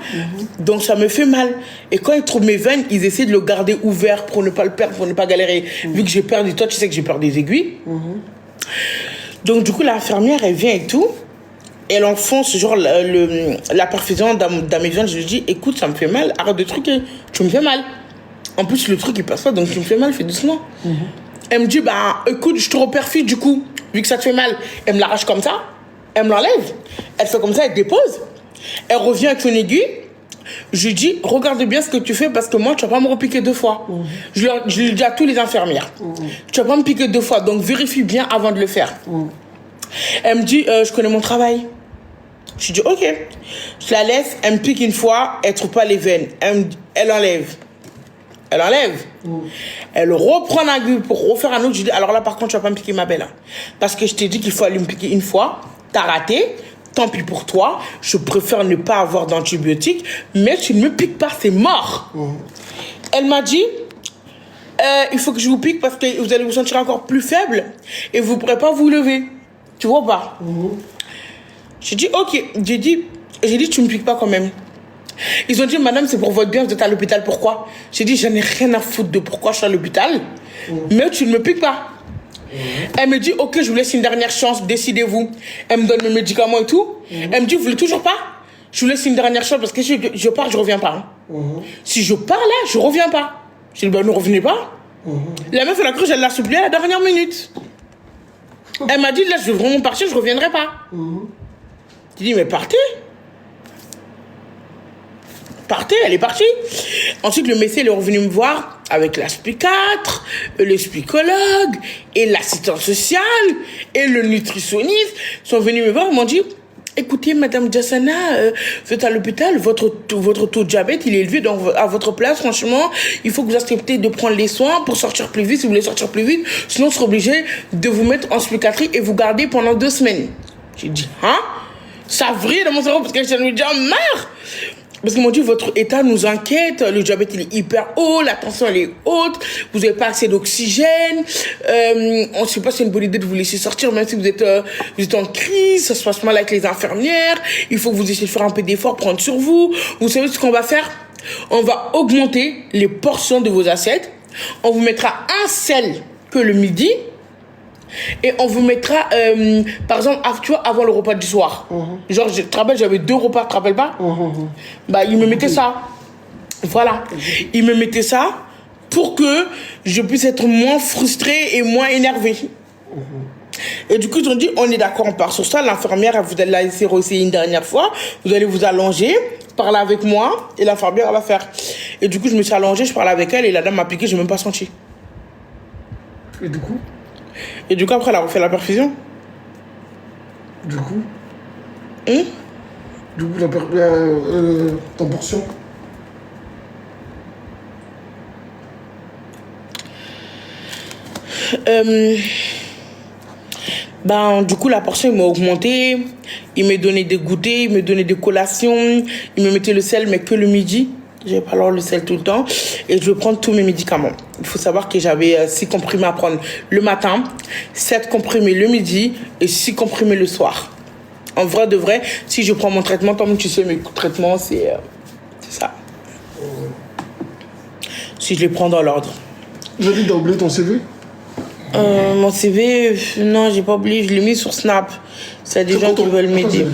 donc ça me fait mal. Et quand ils trouvent mes veines, ils essaient de le garder ouvert pour ne pas le perdre, pour ne pas galérer. Vu que j'ai perdu, toi, tu sais que j'ai perdu des aiguilles. Donc, du coup, l'infirmière, elle vient et tout. Elle enfonce genre la perfusion dans mes veines. Je lui dis, écoute, ça me fait mal, arrête de truquer, tu me fais mal. En plus, le truc, il passe pas, donc tu me fais mal, fais doucement. Elle me dit, écoute, je te reperfuse du coup, vu que ça te fait mal. Elle me l'arrache comme ça, elle me l'enlève. Elle fait comme ça, elle dépose. Elle revient avec son aiguille. Je lui dis, regarde bien ce que tu fais parce que moi, tu vas pas me repiquer 2 fois. Je lui dis à tous les infirmières, tu vas pas me piquer 2 fois, donc vérifie bien avant de le faire. Elle me dit, je connais mon travail. Je lui dis, ok. Je la laisse, elle me pique une fois, elle trouve pas les veines. Elle enlève. Elle reprend l'aiguille pour refaire un autre. Je lui dis, alors là, par contre, tu vas pas me piquer ma belle. Parce que je t'ai dit qu'il faut aller me piquer une fois. T'as raté. Tant pis pour toi. Je préfère ne pas avoir d'antibiotiques. Mais tu ne me piques pas, c'est mort. Elle m'a dit, il faut que je vous pique parce que vous allez vous sentir encore plus faible et vous ne pourrez pas vous lever. Tu vois pas? J'ai dit, ok. J'ai dit, tu me piques pas quand même. Ils ont dit, madame, c'est pour votre bien, vous êtes à l'hôpital, pourquoi? J'ai dit, j'en ai rien à foutre de pourquoi je suis à l'hôpital, mais tu ne me piques pas. Elle me dit, ok, je vous laisse une dernière chance, décidez-vous. Elle me donne mes médicaments et tout. Elle me dit, vous voulez toujours pas? Je vous laisse une dernière chance parce que si je pars, je reviens pas. Si je pars là, je reviens pas. J'ai dit, ne revenez pas. La meuf, elle a cru que j'allais la supplier à la dernière minute. Elle m'a dit, là, je vais vraiment partir, je reviendrai pas. J'ai dit, mais partez. Partez, elle est partie. Ensuite, le médecin est revenu me voir avec la psychiatre, le psychologue, et l'assistante sociale, et le nutritionniste. Ils sont venus me voir, ils m'ont dit, écoutez, Madame Jassana, vous êtes à l'hôpital, votre taux de diabète, il est élevé, donc à votre place, franchement, il faut que vous acceptez de prendre les soins pour sortir plus vite, si vous voulez sortir plus vite, sinon on sera obligé de vous mettre en psychiatrie et vous garder pendant 2 semaines. J'ai dit, hein? Ça vrille dans mon cerveau parce que je me dis, oh, merde! Parce qu'ils m'ont dit, votre état nous inquiète, le diabète il est hyper haut, la tension elle est haute, vous n'avez pas assez d'oxygène, on ne sait pas si c'est une bonne idée de vous laisser sortir, même si vous êtes en crise, ça se passe mal avec les infirmières, il faut que vous essayiez de faire un peu d'effort, prendre sur vous. Vous savez ce qu'on va faire? On va augmenter les portions de vos assiettes, on vous mettra un sel que le midi, et on vous mettra, par exemple, tu vois, avant le repas du soir. Genre, je te rappelle, j'avais 2 repas, tu te rappelles pas? Bah, ils me mettaient ça. Voilà. Ils me mettaient ça pour que je puisse être moins frustrée et moins énervée. Et du coup, ils ont dit, on est d'accord, on part sur ça. L'infirmière, elle vous allez la laisser essayer une dernière fois. Vous allez vous allonger, parler avec moi, et l'infirmière, elle va faire. Et du coup, je me suis allongée, je parlais avec elle, et la dame m'a piqué, je n'ai même pas senti. Et du coup, après, elle a refait la perfusion. Du coup ton portion. Du coup, la portion, il m'a augmenté. Il m'a donné des goûters, il m'a donné des collations. Il me mettait le sel, mais que le midi. J'avais pas alors le sel tout le temps. Et je vais prendre tous mes médicaments. Il faut savoir que j'avais 6 comprimés à prendre le matin, 7 comprimés le midi et 6 comprimés le soir. En vrai de vrai, si je prends mon traitement, comme tu sais, mes traitements, c'est ça. Si je les prends dans l'ordre. J'ai dit d'oublier ton CV. Mon CV, non, j'ai pas oublié, je l'ai mis sur Snap. C'est des gens qui veulent m'aider.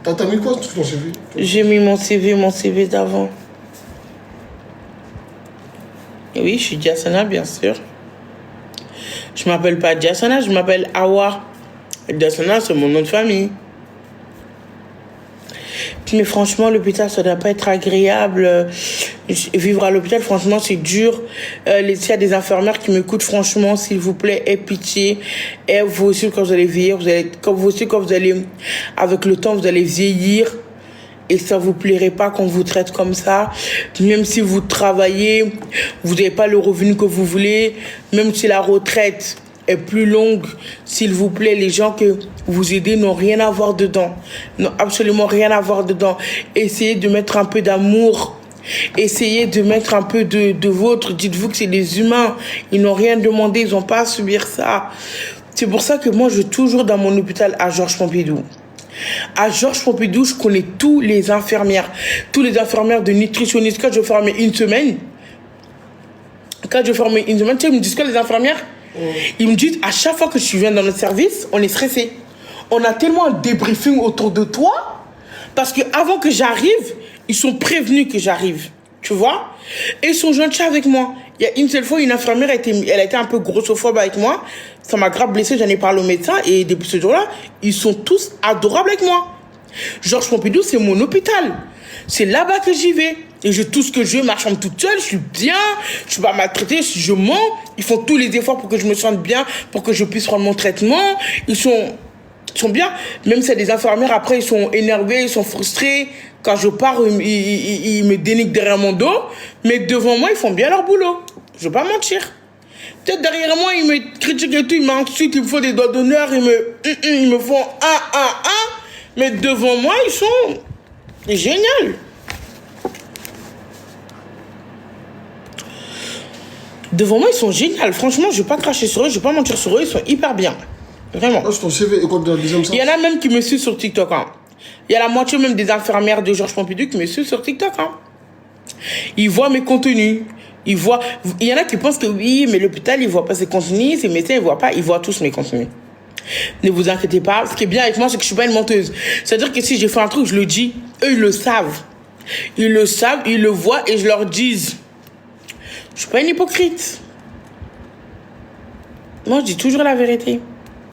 T'as mis quoi sur ton CV? J'ai mis mon CV d'avant. Oui, je suis Jassana, bien sûr. Je m'appelle pas Jassana, je m'appelle Awa. Jassana, c'est mon nom de famille. Mais franchement, l'hôpital, ça ne doit pas être agréable. Vivre à l'hôpital, franchement, c'est dur. S'il y a des infirmières qui m'écoutent, franchement, s'il vous plaît, aie pitié. Et vous aussi, quand vous allez vieillir, quand vous allez, avec le temps, vous allez vieillir. Et ça vous plairait pas qu'on vous traite comme ça. Même si vous travaillez, vous n'avez pas le revenu que vous voulez. Même si la retraite est plus longue, s'il vous plaît, les gens que vous aidez n'ont rien à voir dedans. N'ont absolument rien à voir dedans. Essayez de mettre un peu d'amour. Essayez de mettre un peu de vôtre. Dites-vous que c'est des humains. Ils n'ont rien demandé. Ils n'ont pas à subir ça. C'est pour ça que moi, je vais toujours dans mon hôpital à Georges Pompidou. À Georges Pompidou, je connais tous les infirmières de nutritionnistes. Quand je formais une semaine, tu sais, ils me disent que les infirmières, ils me disent, à chaque fois que je viens dans notre service, on est stressé. On a tellement un débriefing autour de toi, parce qu'avant que j'arrive, ils sont prévenus que j'arrive. Tu vois? Et ils sont gentils avec moi. Il y a une seule fois, une infirmière, elle a été un peu grossophobe avec moi. Ça m'a grave blessé, j'en ai parlé au médecin. Et depuis ce jour-là, ils sont tous adorables avec moi. Georges Pompidou, c'est mon hôpital. C'est là-bas que j'y vais. Et je tout ce que je veux, ma chambre toute seule, je suis bien. Je suis pas maltraitée, si je mens. Ils font tous les efforts pour que je me sente bien, pour que je puisse prendre mon traitement. Ils sont bien. Même si c'est des infirmières, après, ils sont énervés, ils sont frustrés. Quand je pars, ils me dénigrent derrière mon dos. Mais devant moi, ils font bien leur boulot. Je ne vais pas mentir. Peut-être derrière moi, ils me critiquent et tout, ils m'insultent, ils me font des doigts d'honneur, ils me font Mais devant moi, ils sont géniaux. Devant moi, ils sont géniaux. Franchement, je ne vais pas cracher sur eux, je ne vais pas mentir sur eux, ils sont hyper bien. Vraiment. Moi, je ton CV et quoi de la deuxième sens. Il y en a même qui me suivent sur TikTok. Hein. Il y a la moitié même des infirmières de Georges Pompidou qui me suivent sur TikTok. Hein. Ils voient mes contenus. Il y en a qui pensent que oui, mais l'hôpital, il ne voit pas ses contenus. Ces médecins, ils ne voient pas. Ils voient tous mes contenus. Ne vous inquiétez pas. Ce qui est bien avec moi, c'est que je ne suis pas une menteuse. C'est-à-dire que si j'ai fait un truc, je le dis. Eux, ils le savent. Ils le savent, ils le voient et je leur dis. Je ne suis pas une hypocrite. Moi, je dis toujours la vérité.